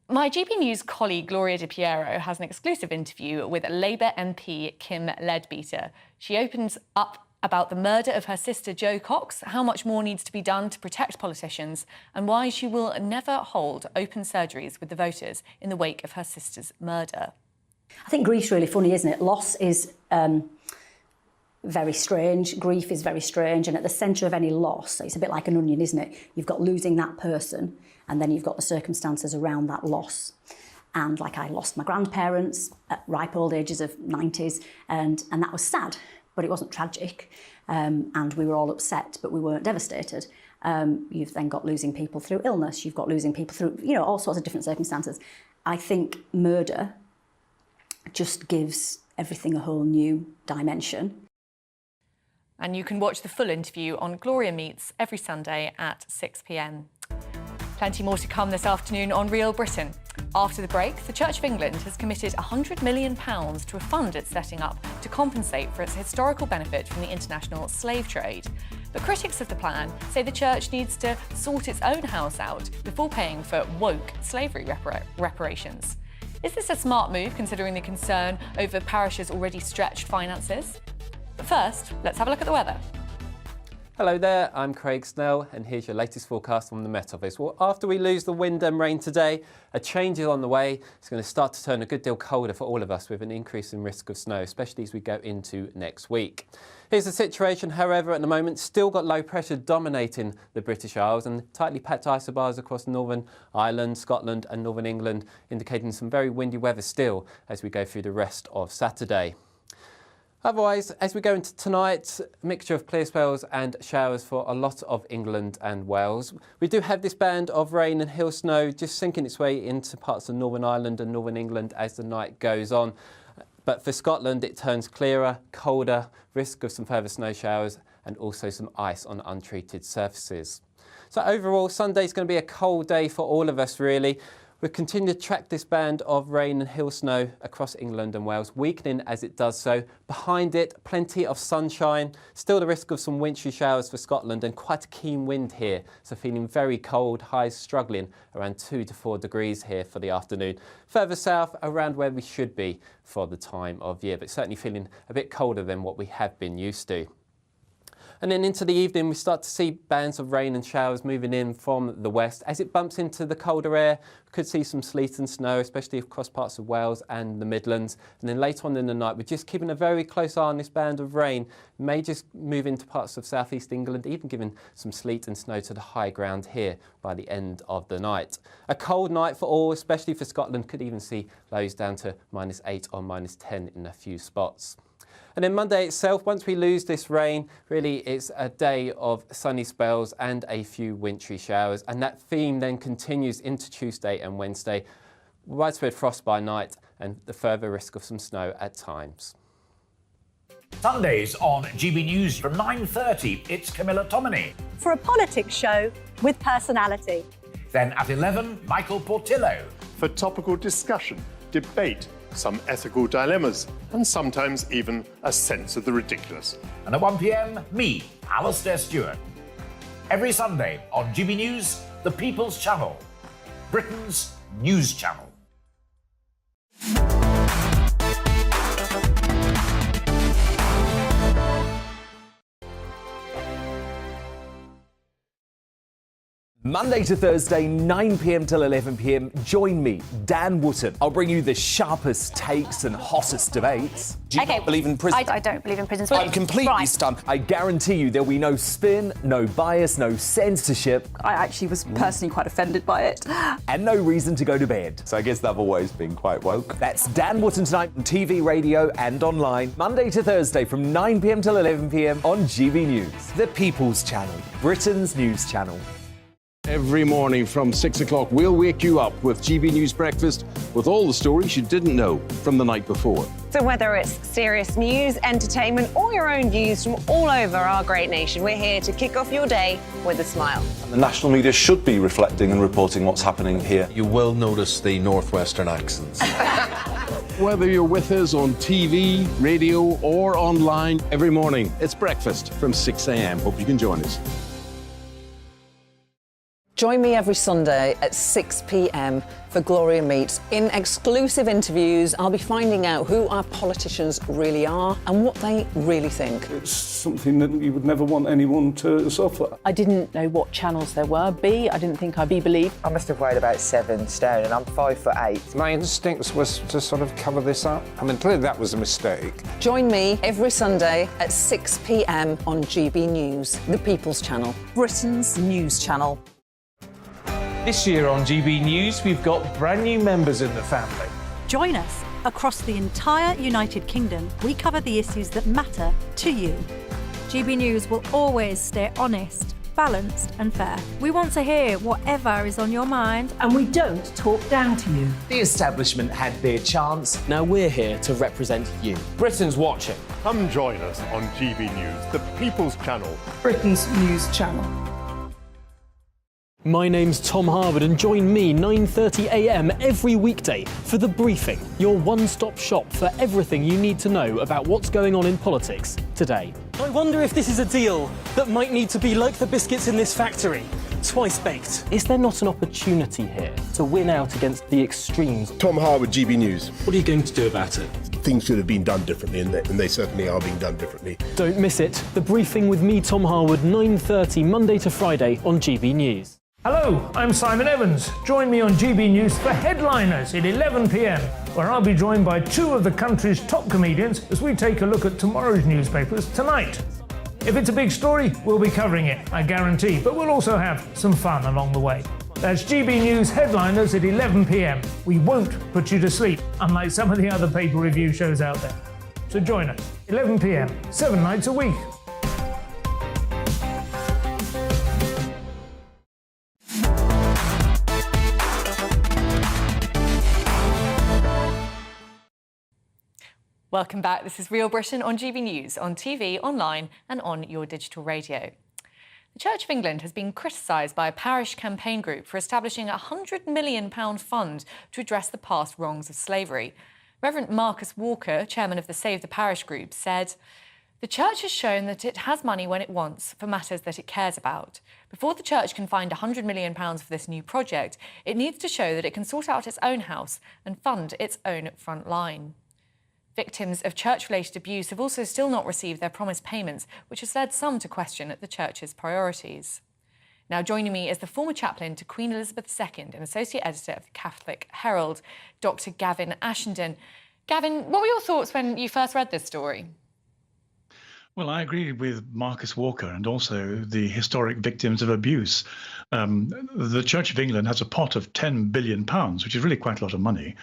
my GB News colleague Gloria Di Piero has an exclusive interview with Labour MP Kim Leadbeater. She opens up about the murder of her sister Jo Cox, how much more needs to be done to protect politicians, and why she will never hold open surgeries with the voters in the wake of her sister's murder. I think grief's really funny, isn't it? Loss is very strange. Grief is very strange. And at the centre of any loss, it's a bit like an onion, isn't it? You've got losing that person, and then you've got the circumstances around that loss. And like I lost my grandparents at ripe old ages of 90s, and that was sad, but it wasn't tragic. And we were all upset, but we weren't devastated. You've then got losing people through illness. You've got losing people through, all sorts of different circumstances. I think murder just gives everything a whole new dimension. And you can watch the full interview on Gloria Meets every Sunday at 6 p.m. Plenty more to come this afternoon on Real Britain. After the break, the Church of England has committed £100 million to a fund it's setting up to compensate for its historical benefit from the international slave trade. But critics of the plan say the Church needs to sort its own house out before paying for woke slavery reparations. Is this a smart move, considering the concern over parishes' already stretched finances? But first, let's have a look at the weather. Hello there, I'm Craig Snell, and here's your latest forecast from the Met Office. Well, after we lose the wind and rain today, a change is on the way. It's going to start to turn a good deal colder for all of us, with an increase in risk of snow, especially as we go into next week. Here's the situation, however, at the moment. Still got low pressure dominating the British Isles and tightly packed isobars across Northern Ireland, Scotland and Northern England, indicating some very windy weather still as we go through the rest of Saturday. Otherwise, as we go into tonight, a mixture of clear spells and showers for a lot of England and Wales. We do have this band of rain and hill snow just sinking its way into parts of Northern Ireland and Northern England as the night goes on. But for Scotland, it turns clearer, colder, risk of some further snow showers and also some ice on untreated surfaces. So overall, Sunday's going to be a cold day for all of us, really. We'll continue to track this band of rain and hill snow across England and Wales, weakening as it does so. Behind it, plenty of sunshine, still the risk of some wintry showers for Scotland and quite a keen wind here. So feeling very cold, highs struggling around 2 to 4 degrees here for the afternoon. Further south, around where we should be for the time of year, but certainly feeling a bit colder than what we have been used to. And then into the evening, we start to see bands of rain and showers moving in from the west. As it bumps into the colder air, we could see some sleet and snow, especially across parts of Wales and the Midlands. And then later on in the night, we're just keeping a very close eye on this band of rain. It may just move into parts of southeast England, even giving some sleet and snow to the high ground here by the end of the night. A cold night for all, especially for Scotland. Could even see lows down to -8 or -10 in a few spots. And then Monday itself, once we lose this rain, really it's a day of sunny spells and a few wintry showers. And that theme then continues into Tuesday and Wednesday. Widespread frost by night and the further risk of some snow at times. Sundays on GB News from 9:30, it's Camilla Tominey. For a politics show with personality. Then at 11, Michael Portillo. For topical discussion, debate, some ethical dilemmas, and sometimes even a sense of the ridiculous. And at 1 p.m, me, Alistair Stewart. Every Sunday on GB News, the People's Channel, Britain's news channel. Monday to Thursday, 9 p.m. till 11 p.m. Join me, Dan Wootton. I'll bring you the sharpest takes and hottest debates. Do you not believe in prisons? I don't believe in prisons. I'm completely stunned. I guarantee you there'll be no spin, no bias, no censorship. I actually was personally quite offended by it. And no reason to go to bed. So I guess they've always been quite woke. That's Dan Wootton tonight on TV, radio and online. Monday to Thursday from 9 p.m. till 11 p.m. on GB News. The People's Channel, Britain's news channel. Every morning from 6 o'clock, we'll wake you up with GB News Breakfast with all the stories you didn't know from the night before. So whether it's serious news, entertainment, or your own views from all over our great nation, we're here to kick off your day with a smile. The national media should be reflecting and reporting what's happening here. You will notice the northwestern accents. Whether you're with us on TV, radio, or online, every morning, it's breakfast from 6 a.m. Hope you can join us. Join me every Sunday at 6 p.m. for Gloria Meets. In exclusive interviews, I'll be finding out who our politicians really are and what they really think. It's something that you would never want anyone to suffer. I didn't know what channels there were. B, I didn't think I'd be believed. I must have weighed about 7 stone and I'm 5'8". My instincts was to sort of cover this up. I mean, clearly that was a mistake. Join me every Sunday at 6 p.m. on GB News, the People's Channel, Britain's news channel. This year on GB News, we've got brand new members in the family. Join us. Across the entire United Kingdom, we cover the issues that matter to you. GB News will always stay honest, balanced and fair. We want to hear whatever is on your mind. And we don't talk down to you. The establishment had their chance. Now we're here to represent you. Britain's watching. Come join us on GB News, the People's Channel, Britain's news channel. My name's Tom Harwood and join me 9:30 a.m. every weekday for The Briefing, your one-stop shop for everything you need to know about what's going on in politics today. I wonder if this is a deal that might need to be like the biscuits in this factory, twice baked. Is there not an opportunity here to win out against the extremes? Tom Harwood, GB News. What are you going to do about it? Things should have been done differently, and they certainly are being done differently. Don't miss it. The Briefing with me, Tom Harwood, 9:30 Monday to Friday on GB News. Hello, I'm Simon Evans. Join me on GB News for Headliners at 11 p.m, where I'll be joined by two of the country's top comedians as we take a look at tomorrow's newspapers tonight. If it's a big story, we'll be covering it, I guarantee, but we'll also have some fun along the way. That's GB News Headliners at 11 p.m. We won't put you to sleep, unlike some of the other paper review shows out there. So join us, 11 p.m, 7 nights a week. Welcome back. This is Real Britain on GB News, on TV, online and on your digital radio. The Church of England has been criticised by a parish campaign group for establishing a £100 million fund to address the past wrongs of slavery. Reverend Marcus Walker, chairman of the Save the Parish group, said, "The Church has shown that it has money when it wants for matters that it cares about. Before the Church can find £100 million for this new project, it needs to show that it can sort out its own house and fund its own front line." Victims of church-related abuse have also still not received their promised payments, which has led some to question the church's priorities. Now, joining me is the former chaplain to Queen Elizabeth II and associate editor of the Catholic Herald, Dr. Gavin Ashenden. Gavin, what were your thoughts when you first read this story? Well, I agree with Marcus Walker and also the historic victims of abuse. The Church of England has a pot of £10 billion, which is really quite a lot of money.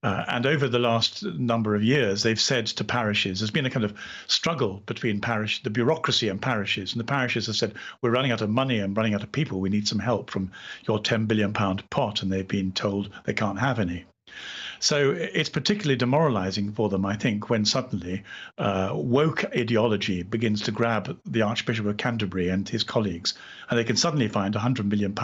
And over the last number of years, they've said to parishes, there's been a kind of struggle between the bureaucracy and parishes. And the parishes have said, we're running out of money and running out of people. We need some help from your £10 billion pot. And they've been told they can't have any. So it's particularly demoralizing for them, I think, when suddenly woke ideology begins to grab the Archbishop of Canterbury and his colleagues, and they can suddenly find £100 million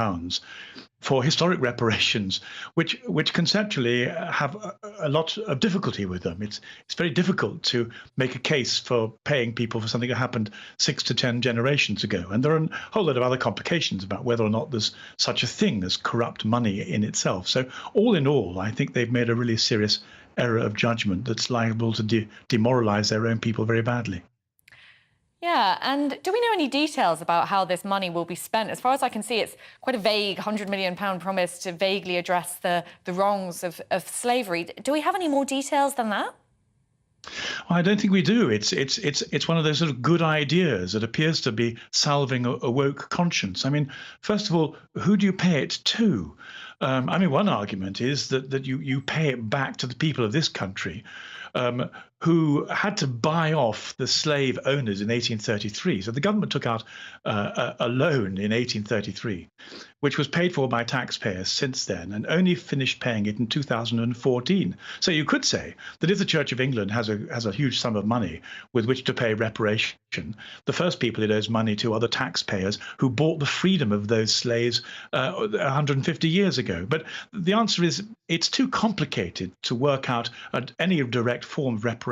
for historic reparations, which conceptually have a lot of difficulty with them. It's very difficult to make a case for paying people for something that happened 6 to 10 generations ago. And there are a whole lot of other complications about whether or not there's such a thing as corrupt money in itself. So all in all, I think they've made a really serious error of judgment that's liable to demoralize their own people very badly. Yeah, and do we know any details about how this money will be spent? As far as I can see, it's quite a vague £100 million promise to vaguely address the wrongs of slavery. Do we have any more details than that? Well, I don't think we do. It's one of those sort of good ideas that appears to be salving a woke conscience. I mean, first of all, who do you pay it to? I mean, one argument is that you pay it back to the people of this country who had to buy off the slave owners in 1833. So the government took out a loan in 1833, which was paid for by taxpayers since then and only finished paying it in 2014. So you could say that if the Church of England has a huge sum of money with which to pay reparation, the first people it owes money to are the taxpayers who bought the freedom of those slaves 150 years ago. But the answer is it's too complicated to work out any direct form of reparation,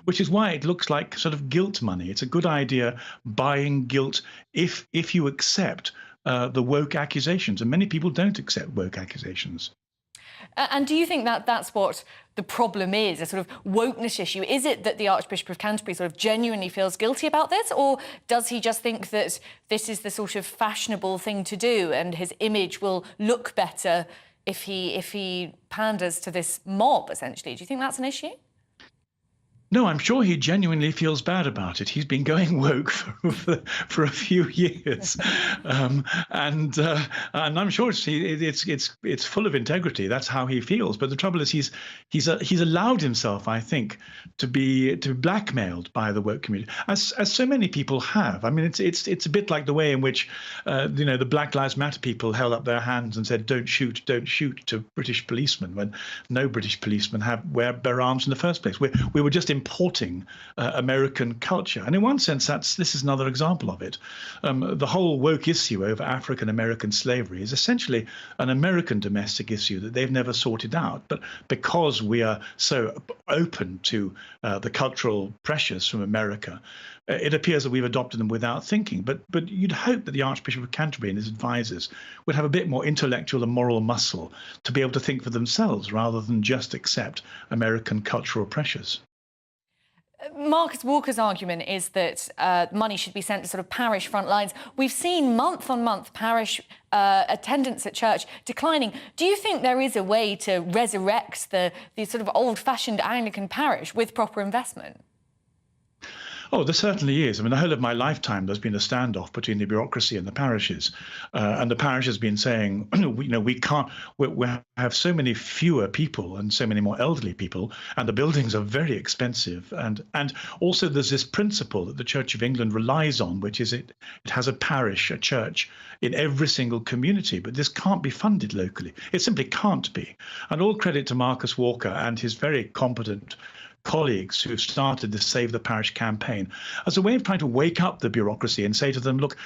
which is why it looks like sort of guilt money. It's a good idea buying guilt if you accept the woke accusations, and many people don't accept woke accusations. And do you think that that's what the problem is, a sort of wokeness issue? Is it that the Archbishop of Canterbury sort of genuinely feels guilty about this, or does he just think that this is the sort of fashionable thing to do and his image will look better if he panders to this mob, essentially? Do you think that's an issue? No, I'm sure he genuinely feels bad about it. He's been going woke for a few years, and I'm sure it's full of integrity. That's how he feels. But the trouble is, he's allowed himself, I think, to be blackmailed by the woke community, as so many people have. I mean, it's a bit like the way in which the Black Lives Matter people held up their hands and said, "Don't shoot to British policemen," when no British policemen bear arms in the first place. We were just importing American culture, and in one sense, this is another example of it. The whole woke issue over African American slavery is essentially an American domestic issue that they've never sorted out. But because we are so open to the cultural pressures from America, it appears that we've adopted them without thinking. But you'd hope that the Archbishop of Canterbury and his advisors would have a bit more intellectual and moral muscle to be able to think for themselves rather than just accept American cultural pressures. Marcus Walker's argument is that money should be sent to sort of parish front lines. We've seen month-on-month parish attendance at church declining. Do you think there is a way to resurrect the sort of old-fashioned Anglican parish with proper investment? Oh, there certainly is. I mean, the whole of my lifetime, there's been a standoff between the bureaucracy and the parishes. And the parish has been saying, we have so many fewer people and so many more elderly people, and the buildings are very expensive. And also there's this principle that the Church of England relies on, which is it has a parish, a church in every single community. But this can't be funded locally. It simply can't be. And all credit to Marcus Walker and his very competent colleagues who started the Save the Parish campaign as a way of trying to wake up the bureaucracy and say to them, look,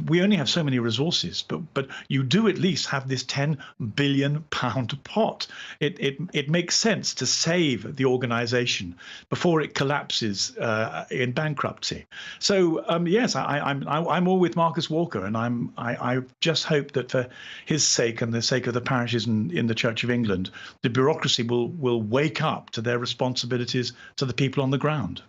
we only have so many resources, but you do at least have this £10 billion pot. It makes sense to save the organisation before it collapses in bankruptcy. So yes, I'm all with Marcus Walker, and I just hope that for his sake and the sake of the parishes in the Church of England, the bureaucracy will wake up to their their responsibilities to the people on the ground.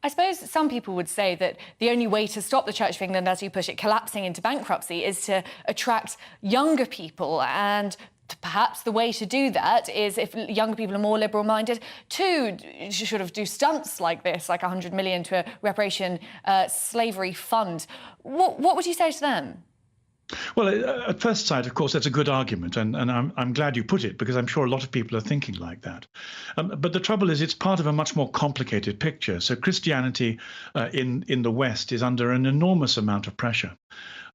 I suppose some people would say that the only way to stop the Church of England, as you put it, collapsing into bankruptcy is to attract younger people, and perhaps the way to do that is, if younger people are more liberal-minded, to sort of do stunts like this, like 100 million to a reparation slavery fund. What would you say to them? Well, at first sight, of course, that's a good argument, and I'm glad you put it, because I'm sure a lot of people are thinking like that. But the trouble is, it's part of a much more complicated picture. So Christianity in the West is under an enormous amount of pressure.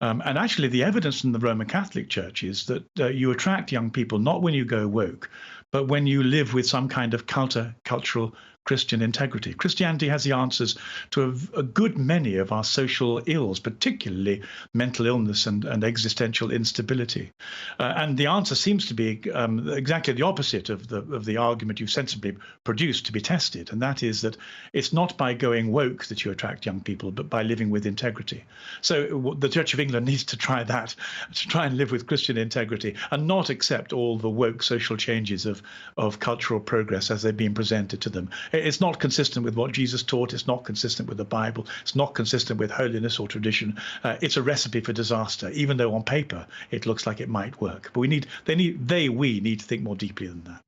And actually, the evidence from the Roman Catholic Church is that you attract young people not when you go woke, but when you live with some kind of cultural Christian integrity. Christianity has the answers to a good many of our social ills, particularly mental illness and existential instability. And the answer seems to be exactly the opposite of the argument you've sensibly produced to be tested, and that is that it's not by going woke that you attract young people, but by living with integrity. So the Church of England needs to try that, to try and live with Christian integrity and not accept all the woke social changes of cultural progress as they've been presented to them. It's not consistent with what Jesus taught. It's not consistent with the Bible. It's not consistent with holiness or tradition. It's a recipe for disaster, even though on paper it looks like it might work. But we need to think more deeply than that.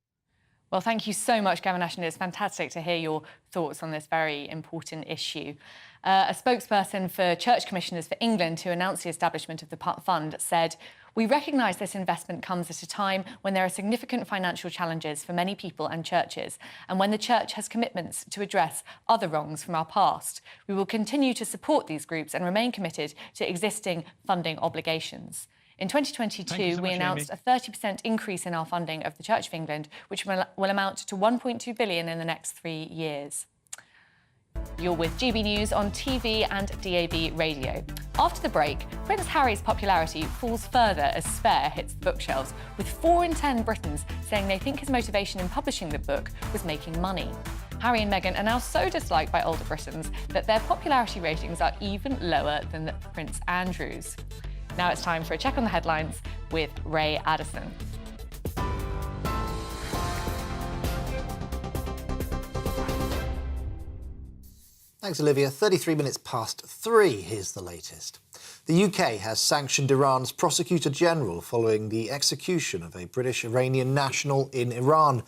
Well, thank you so much, Gavin Ashton. It's fantastic to hear your thoughts on this very important issue. A spokesperson for Church Commissioners for England, who announced the establishment of the fund, said, "We recognise this investment comes at a time when there are significant financial challenges for many people and churches, and when the Church has commitments to address other wrongs from our past. We will continue to support these groups and remain committed to existing funding obligations." In 2022, we announced a 30% increase in our funding of the Church of England, which will amount to 1.2 billion in the next 3 years. You're with GB News on TV and DAB radio. After the break, Prince Harry's popularity falls further as Spare hits the bookshelves, with 4 in 10 Britons saying they think his motivation in publishing the book was making money. Harry and Meghan are now so disliked by older Britons that their popularity ratings are even lower than Prince Andrew's. Now it's time for a check on the headlines with Ray Addison. Thanks, Olivia. 33 minutes past 3. Here's the latest. The UK has sanctioned Iran's Prosecutor General following the execution of a British-Iranian national in Iran.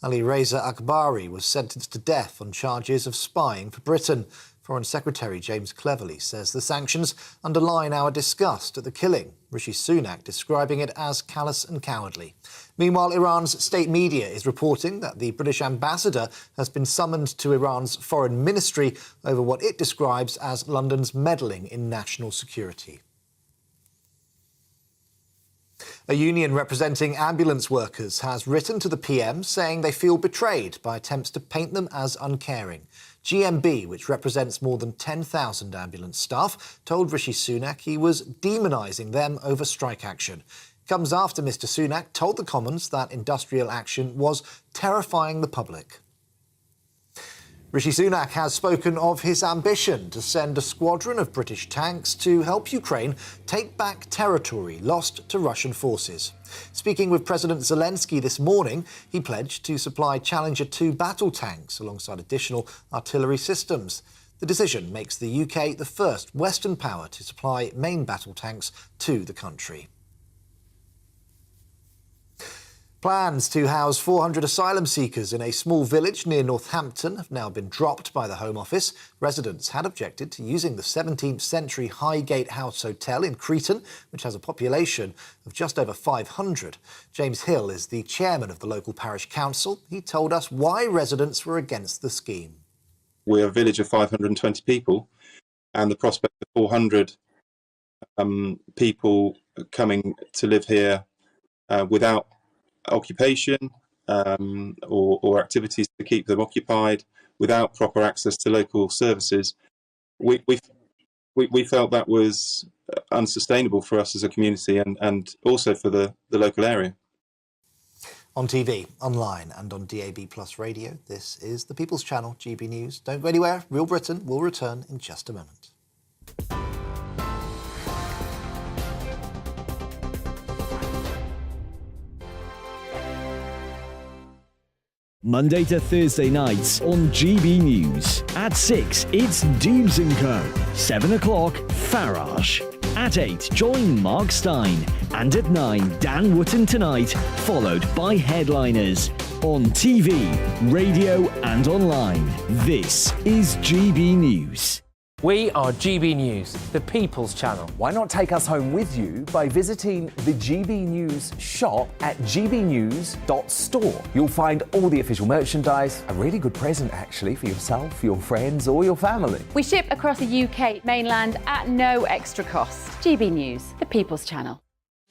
Ali Reza Akbari was sentenced to death on charges of spying for Britain. Foreign Secretary James Cleverly says the sanctions underline our disgust at the killing, Rishi Sunak describing it as callous and cowardly. Meanwhile, Iran's state media is reporting that the British ambassador has been summoned to Iran's foreign ministry over what it describes as London's meddling in national security. A union representing ambulance workers has written to the PM saying they feel betrayed by attempts to paint them as uncaring. GMB, which represents more than 10,000 ambulance staff, told Rishi Sunak he was demonising them over strike action. Comes after Mr Sunak told the Commons that industrial action was terrifying the public. Rishi Sunak has spoken of his ambition to send a squadron of British tanks to help Ukraine take back territory lost to Russian forces. Speaking with President Zelensky this morning, he pledged to supply Challenger 2 battle tanks alongside additional artillery systems. The decision makes the UK the first Western power to supply main battle tanks to the country. Plans to house 400 asylum seekers in a small village near Northampton have now been dropped by the Home Office. Residents had objected to using the 17th century Highgate House Hotel in Cretan, which has a population of just over 500. James Hill is the chairman of the local parish council. He told us why residents were against the scheme. We're a village of 520 people, and the prospect of 400 people coming to live here without occupation or activities to keep them occupied, without proper access to local services, we felt that was unsustainable for us as a community and also for the local area. On TV, online and on DAB Plus radio, this is the People's Channel, GB News. Don't go anywhere. Real Britain will return in just a moment. Monday to Thursday nights on GB News. At 6, it's Deebs & Co. 7 o'clock, Farage. At 8, join Mark Stein. And at 9, Dan Wootton Tonight, followed by Headliners. On TV, radio and online. This is GB News. We are GB News, the People's Channel. Why not take us home with you by visiting the GB News shop at gbnews.store. You'll find all the official merchandise, a really good present actually for yourself, your friends or your family. We ship across the UK mainland at no extra cost. GB News, the People's Channel.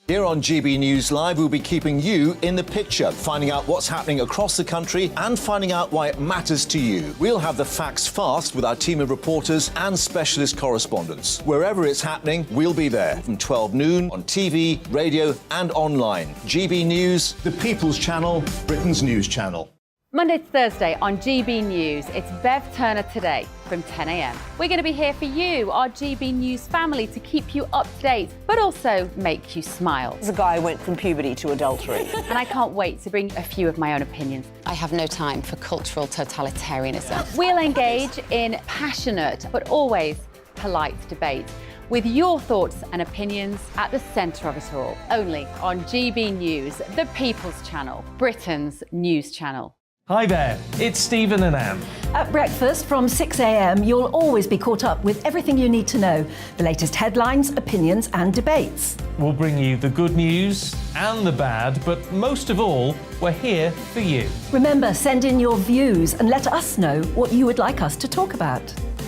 Here on GB News Live, we'll be keeping you in the picture, finding out what's happening across the country and finding out why it matters to you. We'll have the facts fast with our team of reporters and specialist correspondents. Wherever it's happening, we'll be there from 12 noon on TV, radio and online. GB News, the People's Channel, Britain's news channel. Monday to Thursday on GB News, it's Bev Turner Today from 10 a.m. We're going to be here for you, our GB News family, to keep you up to date, but also make you smile. As a guy who went from puberty to adultery. And I can't wait to bring a few of my own opinions. I have no time for cultural totalitarianism. We'll engage in passionate, but always polite debate, with your thoughts and opinions at the centre of it all. Only on GB News, the People's Channel, Britain's news channel. Hi there, it's Stephen and Anne. At breakfast from 6 a.m, you'll always be caught up with everything you need to know, the latest headlines, opinions and debates. We'll bring you the good news and the bad, but most of all, we're here for you. Remember, send in your views and let us know what you would like us to talk about.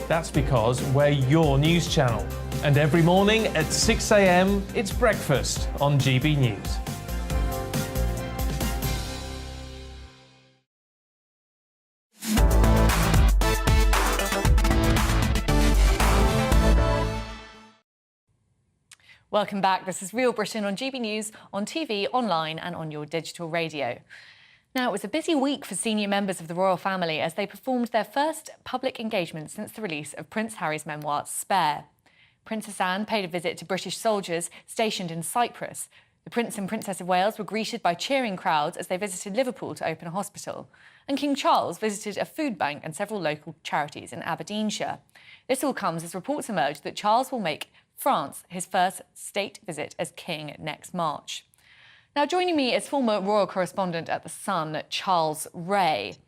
That's because we're your news channel. And every morning at 6 a.m, it's breakfast on GB News. Welcome back. This is Real Britain on GB News, on TV, online and on your digital radio. Now, it was a busy week for senior members of the royal family as they performed their first public engagement since the release of Prince Harry's memoir, Spare. Princess Anne paid a visit to British soldiers stationed in Cyprus. The Prince and Princess of Wales were greeted by cheering crowds as they visited Liverpool to open a hospital. And King Charles visited a food bank and several local charities in Aberdeenshire. This all comes as reports emerge that Charles will make France his first state visit as king next March. Now, joining me is former royal correspondent at The Sun, Charles Ray.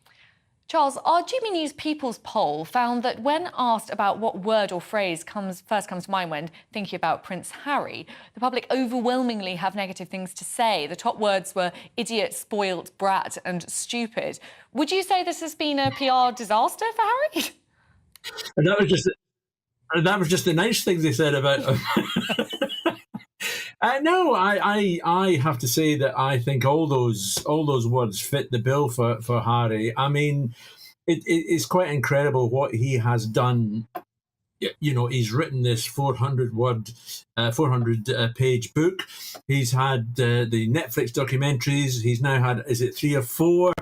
Charles, our GB News People's poll found that when asked about what word or phrase first comes to mind when thinking about Prince Harry, the public overwhelmingly have negative things to say. The top words were idiot, spoilt, brat and stupid. Would you say this has been a PR disaster for Harry? And that was just the nice things they said about him. No, I have to say that I think all those words fit the bill for Harry. I mean, it's quite incredible what he has done. You know, he's written this 400-page book. He's had the Netflix documentaries. He's now had, is it 3 or 4?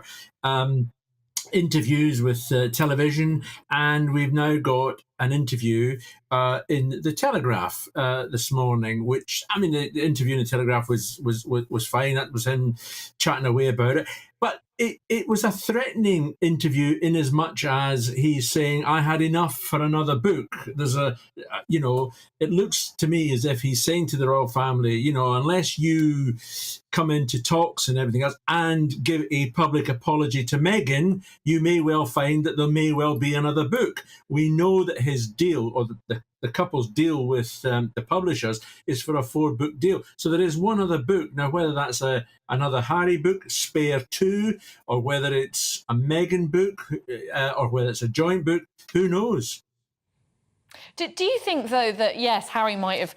Interviews with television, and we've now got an interview in the Telegraph this morning. Which, I mean, the interview in the Telegraph was fine. That was him chatting away about it, but it was a threatening interview in as much as he's saying, I had enough for another book. There's it looks to me as if he's saying to the royal family, unless you come into talks and everything else and give a public apology to Meghan, you may well find that there may well be another book. We know that his deal, or the couple's deal with the publishers, is for a 4-book deal. So there is one other book. Now, whether that's another Harry book, Spare 2, or whether it's a Meghan book, or whether it's a joint book, who knows? Do you think, though, that, yes, Harry might have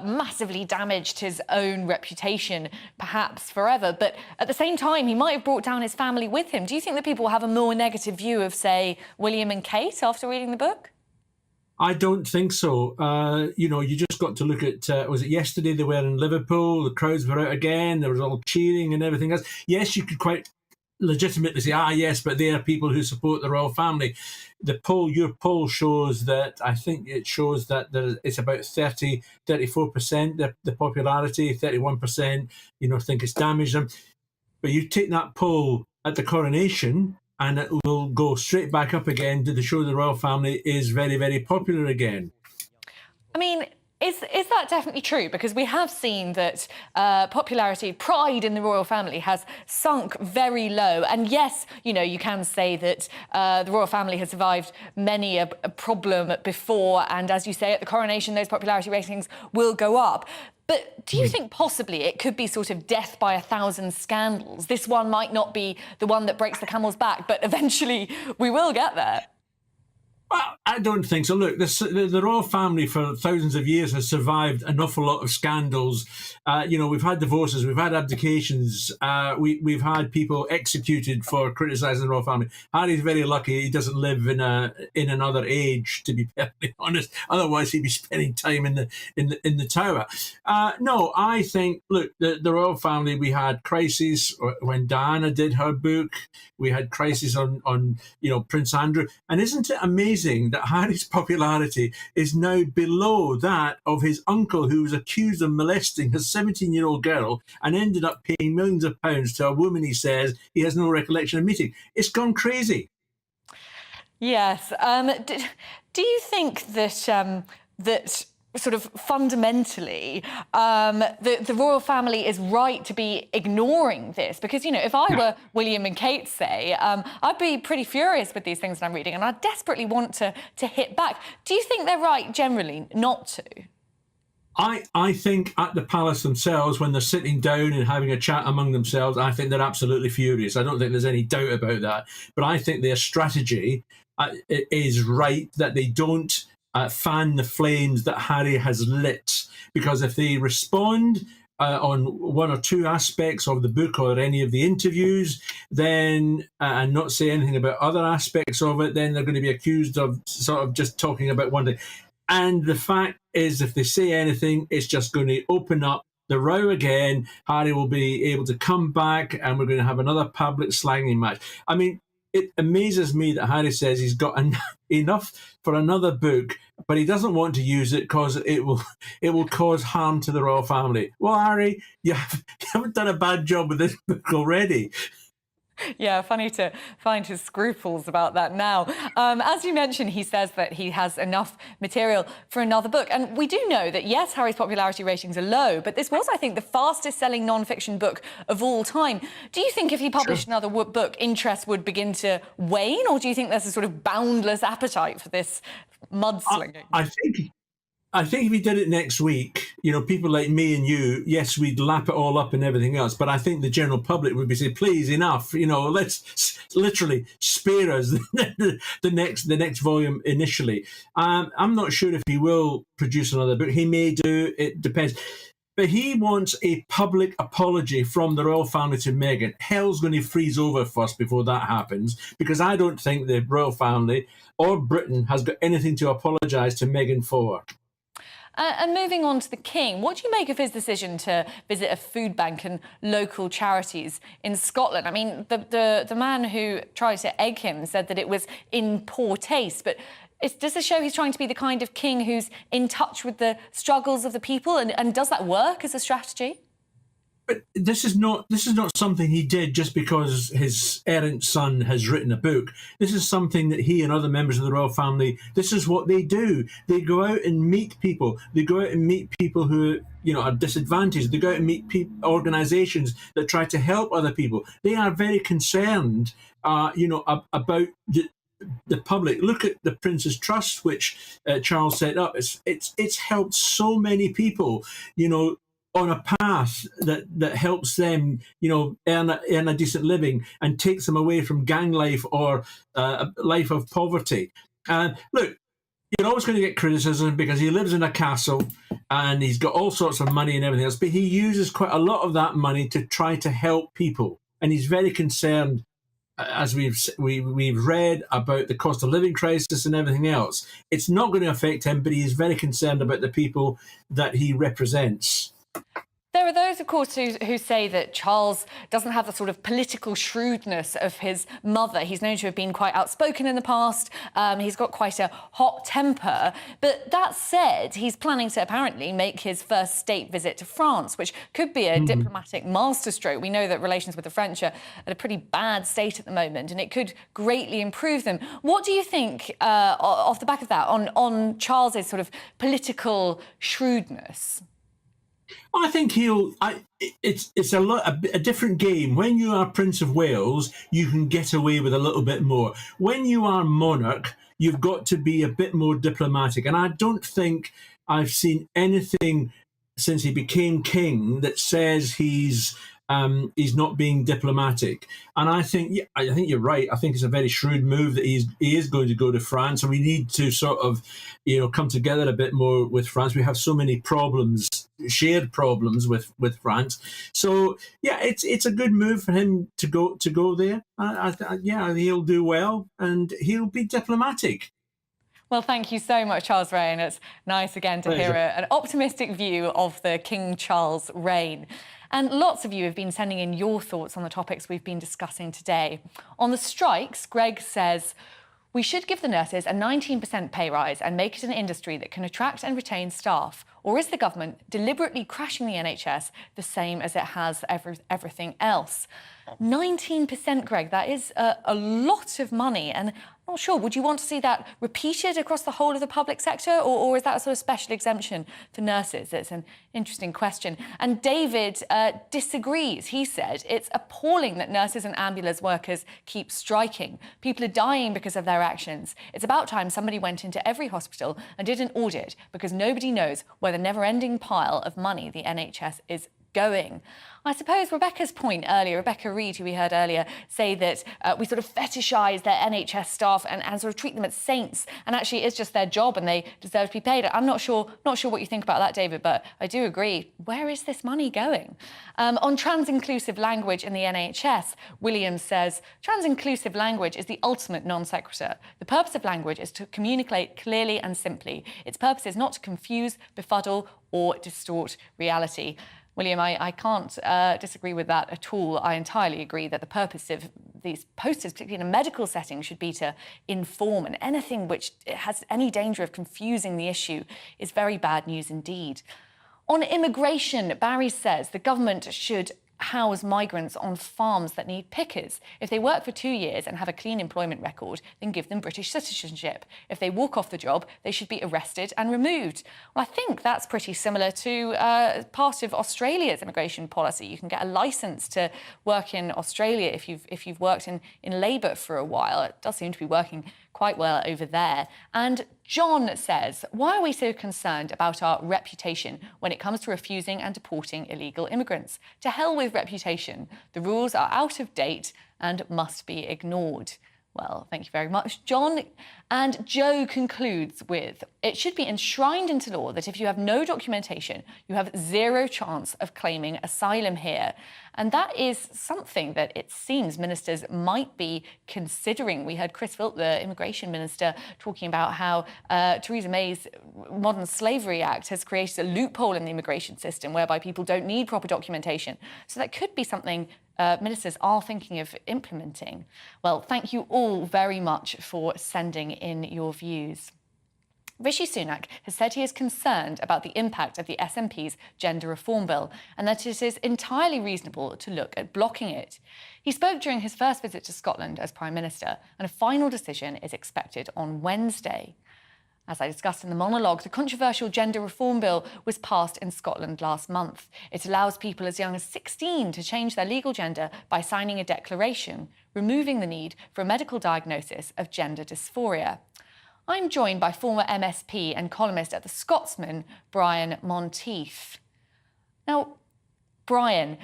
massively damaged his own reputation, perhaps forever, but at the same time, he might have brought down his family with him? Do you think that people will have a more negative view of, say, William and Kate after reading the book? I don't think so. You just got to look at, was it yesterday they were in Liverpool, the crowds were out again, there was all cheering and everything else. Yes, you could quite legitimately say, yes, but they are people who support the royal family. Your poll shows that, I think it shows that it's about 34%, the popularity, 31%, think it's damaged them. But you take that poll at the coronation, and it will go straight back up again to show the royal family is very, very popular again. I mean, is that definitely true? Because we have seen that popularity, pride in the royal family has sunk very low. And yes, you know, you can say that the royal family has survived many a problem before. And as you say, at the coronation, those popularity ratings will go up. But do you think possibly it could be sort of death by 1,000 scandals? This one might not be the one that breaks the camel's back, but eventually we will get there. Well, I don't think so. Look, the royal family for thousands of years has survived an awful lot of scandals. You know, we've had divorces, we've had abdications, we've had people executed for criticising the royal family. Harry's very lucky he doesn't live in another age, to be perfectly honest. Otherwise, he'd be spending time in the Tower. No, I think, look, the royal family, we had crises when Diana did her book. We had crises on you know, Prince Andrew. And isn't it amazing that Harry's popularity is now below that of his uncle, who was accused of molesting a 17-year-old girl and ended up paying millions of pounds to a woman he says he has no recollection of meeting? It's gone crazy. Yes. Do you think that that sort of fundamentally the royal family is right to be ignoring this? Because, you know, if I were William and Kate, say, I'd be pretty furious with these things that I'm reading, and I desperately want to hit back. Do you think they're right generally not to? I think at the palace themselves, when they're sitting down and having a chat among themselves, I think they're absolutely furious. I don't think there's any doubt about that. But I think their strategy is right, that they don't fan the flames that Harry has lit, because if they respond on one or two aspects of the book or any of the interviews, then and not say anything about other aspects of it, then they're going to be accused of sort of just talking about one thing. And the fact is, if they say anything, it's just going to open up the row again. Harry will be able to come back, and we're going to have another public slanging match. I mean, it amazes me that Harry says he's got enough for another book, but he doesn't want to use it because it will cause harm to the royal family. Well, Harry, you haven't done a bad job with this book already. Yeah, funny to find his scruples about that now. As you mentioned, he says that he has enough material for another book. And we do know that, yes, Harry's popularity ratings are low, but this was, I think, the fastest-selling non-fiction book of all time. Do you think if he published another book, interest would begin to wane, or do you think there's a sort of boundless appetite for this mudslinging? I think if he did it next week, you know, people like me and you, yes, we'd lap it all up and everything else. But I think the general public would be saying, please, enough. You know, let's literally spare us the next volume initially. I'm not sure if he will produce another book. He may do. It depends. But he wants a public apology from the royal family to Meghan. Hell's going to freeze over first before that happens, because I don't think the royal family or Britain has got anything to apologise to Meghan for. And moving on to the King, what do you make of his decision to visit a food bank and local charities in Scotland? I mean, the man who tried to egg him said that it was in poor taste, but does this show he's trying to be the kind of king who's in touch with the struggles of the people, and does that work as a strategy? But this is not something he did just because his errant son has written a book. This is something that he and other members of the royal family, this is what they do. They go out and meet people. They go out and meet people who, you know, are disadvantaged. They go out and meet organisations that try to help other people. They are very concerned, you know, about the public. Look at the Prince's Trust, which Charles set up. It's helped so many people, you know, on a path that helps them, you know, earn a decent living and takes them away from gang life or a life of poverty. And look, you're always going to get criticism because he lives in a castle and he's got all sorts of money and everything else, but he uses quite a lot of that money to try to help people. And he's very concerned, as we've read, about the cost of living crisis and everything else. It's not going to affect him, but he is very concerned about the people that he represents. There are those, of course, who say that Charles doesn't have the sort of political shrewdness of his mother. He's known to have been quite outspoken in the past. He's got quite a hot temper. But that said, he's planning to apparently make his first state visit to France, which could be a diplomatic masterstroke. We know that relations with the French are at a pretty bad state at the moment, and it could greatly improve them. What do you think, off the back of that, on Charles's sort of political shrewdness? I think it's a different game. When you are Prince of Wales, you can get away with a little bit more. When you are monarch, you've got to be a bit more diplomatic. And I don't think I've seen anything since he became king that says he's not being diplomatic. And I think you're right. I think it's a very shrewd move that he is going to go to France, and we need to sort of, come together a bit more with France. We have so many problems, shared problems with France. So yeah, it's a good move for him to go there. He'll do well, and he'll be diplomatic. Well, thank you so much, Charles Reign. It's nice again to hear an optimistic view of the King Charles reign. And lots of you have been sending in your thoughts on the topics we've been discussing today. On the strikes, Greg says, we should give the nurses a 19% pay rise and make it an industry that can attract and retain staff. Or is the government deliberately crashing the NHS the same as it has everything else? 19%, Greg, that is a lot of money. And I'm not sure, would you want to see that repeated across the whole of the public sector, or is that a sort of special exemption for nurses? It's an interesting question. And David disagrees. He said, it's appalling that nurses and ambulance workers keep striking. People are dying because of their actions. It's about time somebody went into every hospital and did an audit, because nobody knows where the never-ending pile of money the NHS is going. I suppose Rebecca's point earlier, Rebecca Reid, who we heard earlier, say that we sort of fetishise their NHS staff and sort of treat them as saints, and actually it's just their job and they deserve to be paid. I'm not sure what you think about that, David, but I do agree. Where is this money going? On trans-inclusive language in the NHS, Williams says, trans-inclusive language is the ultimate non sequitur. The purpose of language is to communicate clearly and simply. Its purpose is not to confuse, befuddle or distort reality. William, I can't disagree with that at all. I entirely agree that the purpose of these posters, particularly in a medical setting, should be to inform, and anything which has any danger of confusing the issue is very bad news indeed. On immigration, Barry says the government should house migrants on farms that need pickers. If they work for 2 years and have a clean employment record, then give them British citizenship. If they walk off the job, they should be arrested and removed. Well, I think that's pretty similar to part of Australia's immigration policy. You can get a licence to work in Australia if you've worked in labour for a while. It does seem to be working quite well over there. And John says, why are we so concerned about our reputation when it comes to refusing and deporting illegal immigrants? To hell with reputation. The rules are out of date and must be ignored. Well, thank you very much, John. And Joe concludes with, it should be enshrined into law that if you have no documentation, you have zero chance of claiming asylum here. And that is something that it seems ministers might be considering. We heard Chris Philp, the immigration minister, talking about how Theresa May's Modern Slavery Act has created a loophole in the immigration system whereby people don't need proper documentation. So that could be something ministers are thinking of implementing. Well, thank you all very much for sending in your views. Rishi Sunak has said he is concerned about the impact of the SNP's gender reform bill and that it is entirely reasonable to look at blocking it. He spoke during his first visit to Scotland as Prime Minister, and a final decision is expected on Wednesday. As I discussed in the monologue, the controversial gender reform bill was passed in Scotland last month. It allows people as young as 16 to change their legal gender by signing a declaration, removing the need for a medical diagnosis of gender dysphoria. I'm joined by former MSP and columnist at The Scotsman, Brian Monteith. Now, Brian,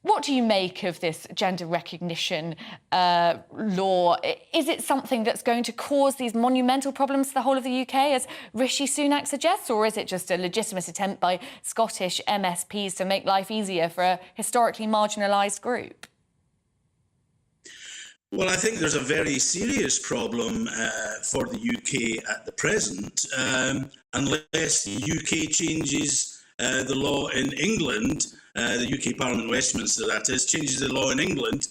what do you make of this gender recognition law? Is it something that's going to cause these monumental problems to the whole of the UK, as Rishi Sunak suggests, or is it just a legitimate attempt by Scottish MSPs to make life easier for a historically marginalised group? Well, I think there's a very serious problem for the UK at the present, unless the UK changes the law in England, the UK Parliament, Westminster, that is, changes the law in England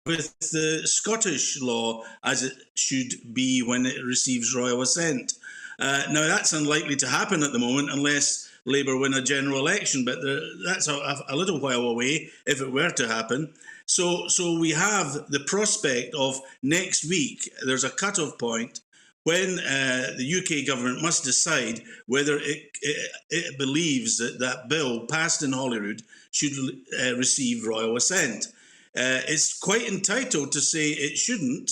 with the Scottish law as it should be when it receives royal assent. Now, that's unlikely to happen at the moment unless Labour win a general election, but that's a little while away if it were to happen. So we have the prospect of next week, there's a cut-off point when the UK government must decide whether it believes that that bill passed in Holyrood should receive royal assent. It's quite entitled to say it shouldn't,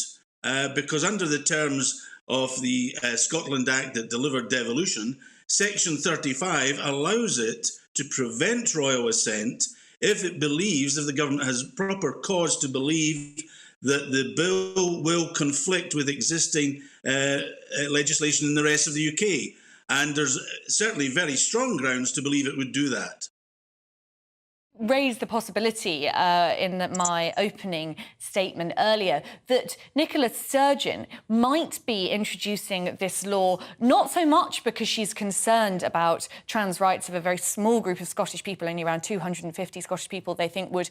because under the terms of the Scotland Act that delivered devolution, Section 35 allows it to prevent royal assent if it believes, if the government has proper cause to believe that the bill will conflict with existing legislation in the rest of the UK. And there's certainly very strong grounds to believe it would do that. Raised the possibility in my opening statement earlier that Nicola Sturgeon might be introducing this law, not so much because she's concerned about trans rights of a very small group of Scottish people, only around 250 Scottish people they think would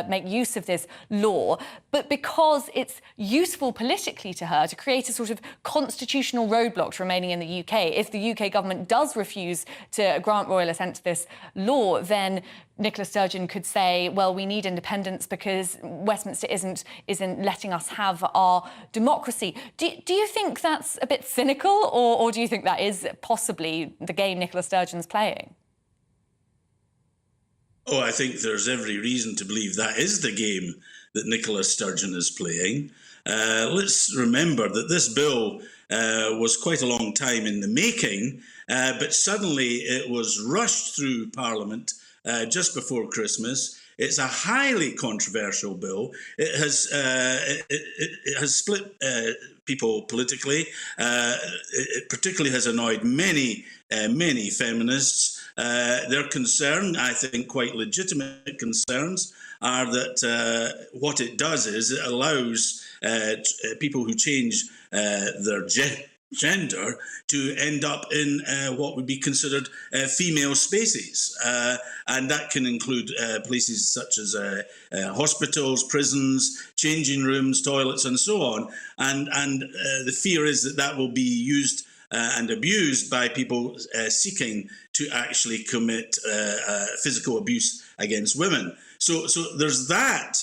make use of this law, but because it's useful politically to her to create a sort of constitutional roadblock to remaining in the UK. If the UK government does refuse to grant royal assent to this law, then Nicola Sturgeon could say, well, we need independence because Westminster isn't letting us have our democracy. Do you think that's a bit cynical, or do you think that is possibly the game Nicola Sturgeon's playing? Oh, I think there's every reason to believe that is the game that Nicola Sturgeon is playing. Let's remember that this bill was quite a long time in the making, but suddenly it was rushed through Parliament just before Christmas. It's a highly controversial bill. It has split people politically. It particularly has annoyed many feminists. Their concern, I think quite legitimate concerns, are that what it does is it allows people who change their gender to end up in what would be considered female spaces. And that can include places such as hospitals, prisons, changing rooms, toilets, and so on. And the fear is that that will be used and abused by people seeking to actually commit physical abuse against women. So there's that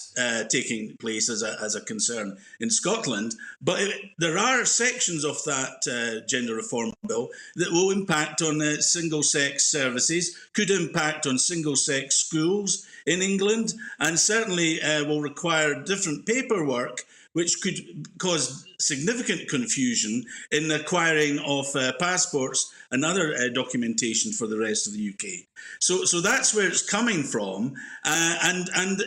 taking place as a concern in Scotland, but there are sections of that gender reform bill that will impact on single-sex services, could impact on single-sex schools in England, and certainly will require different paperwork, which could cause significant confusion in the acquiring of passports and other documentation for the rest of the UK. So that's where it's coming from, and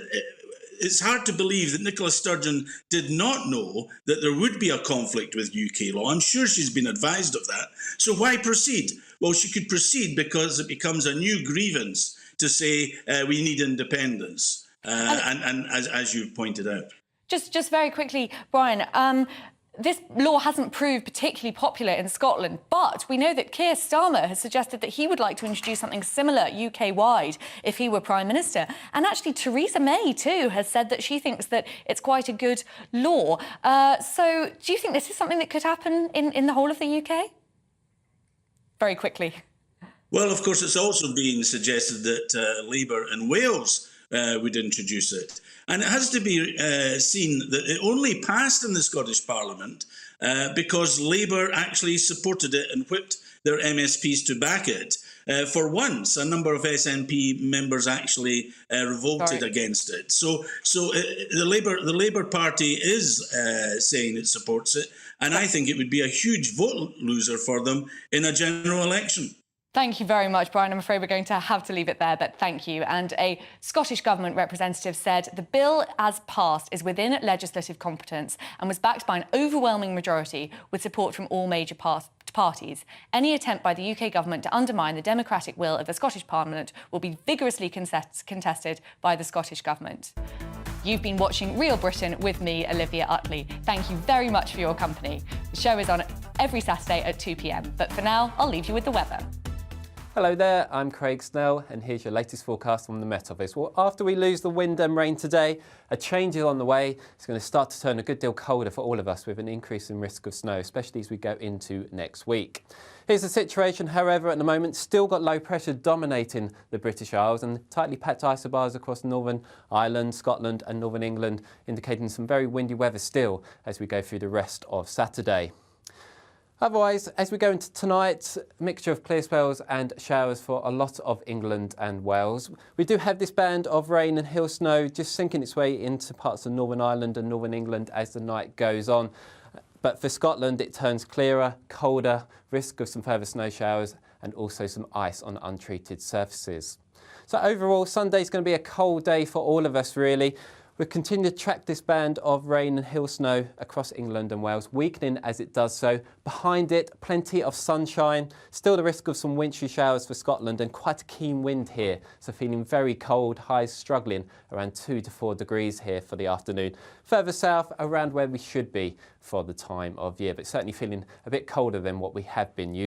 it's hard to believe that Nicola Sturgeon did not know that there would be a conflict with UK law. I'm sure she's been advised of that. So why proceed? Well, she could proceed because it becomes a new grievance to say we need independence, and as you've pointed out. Just very quickly, Brian, this law hasn't proved particularly popular in Scotland, but we know that Keir Starmer has suggested that he would like to introduce something similar UK-wide if he were Prime Minister. And actually, Theresa May, too, has said that she thinks that it's quite a good law. So do you think this is something that could happen in the whole of the UK? Very quickly. Well, of course, it's also being suggested that Labour in Wales would introduce it. And it has to be seen that it only passed in the Scottish Parliament because Labour actually supported it and whipped their MSPs to back it. For once, a number of SNP members actually revolted against it. So the Labour Party is saying it supports it, and I think it would be a huge vote loser for them in a general election. Thank you very much, Brian. I'm afraid we're going to have to leave it there, but thank you. And a Scottish Government representative said the bill as passed is within legislative competence and was backed by an overwhelming majority with support from all major parties. Any attempt by the UK Government to undermine the democratic will of the Scottish Parliament will be vigorously contested by the Scottish Government. You've been watching Real Britain with me, Olivia Utley. Thank you very much for your company. The show is on every Saturday at 2 p.m. But for now, I'll leave you with the weather. Hello there, I'm Craig Snell and here's your latest forecast from the Met Office. Well, after we lose the wind and rain today, a change is on the way. It's going to start to turn a good deal colder for all of us with an increase in risk of snow, especially as we go into next week. Here's the situation, however, at the moment, still got low pressure dominating the British Isles and tightly packed isobars across Northern Ireland, Scotland and Northern England, indicating some very windy weather still as we go through the rest of Saturday. Otherwise, as we go into tonight, a mixture of clear spells and showers for a lot of England and Wales. We do have this band of rain and hill snow just sinking its way into parts of Northern Ireland and Northern England as the night goes on. But for Scotland, it turns clearer, colder, risk of some further snow showers and also some ice on untreated surfaces. So overall, Sunday's going to be a cold day for all of us, really. We'll continue to track this band of rain and hill snow across England and Wales, weakening as it does so. Behind it, plenty of sunshine, still the risk of some wintry showers for Scotland and quite a keen wind here. So feeling very cold, highs struggling around 2 to 4 degrees here for the afternoon. Further south, around where we should be for the time of year, but certainly feeling a bit colder than what we have been used.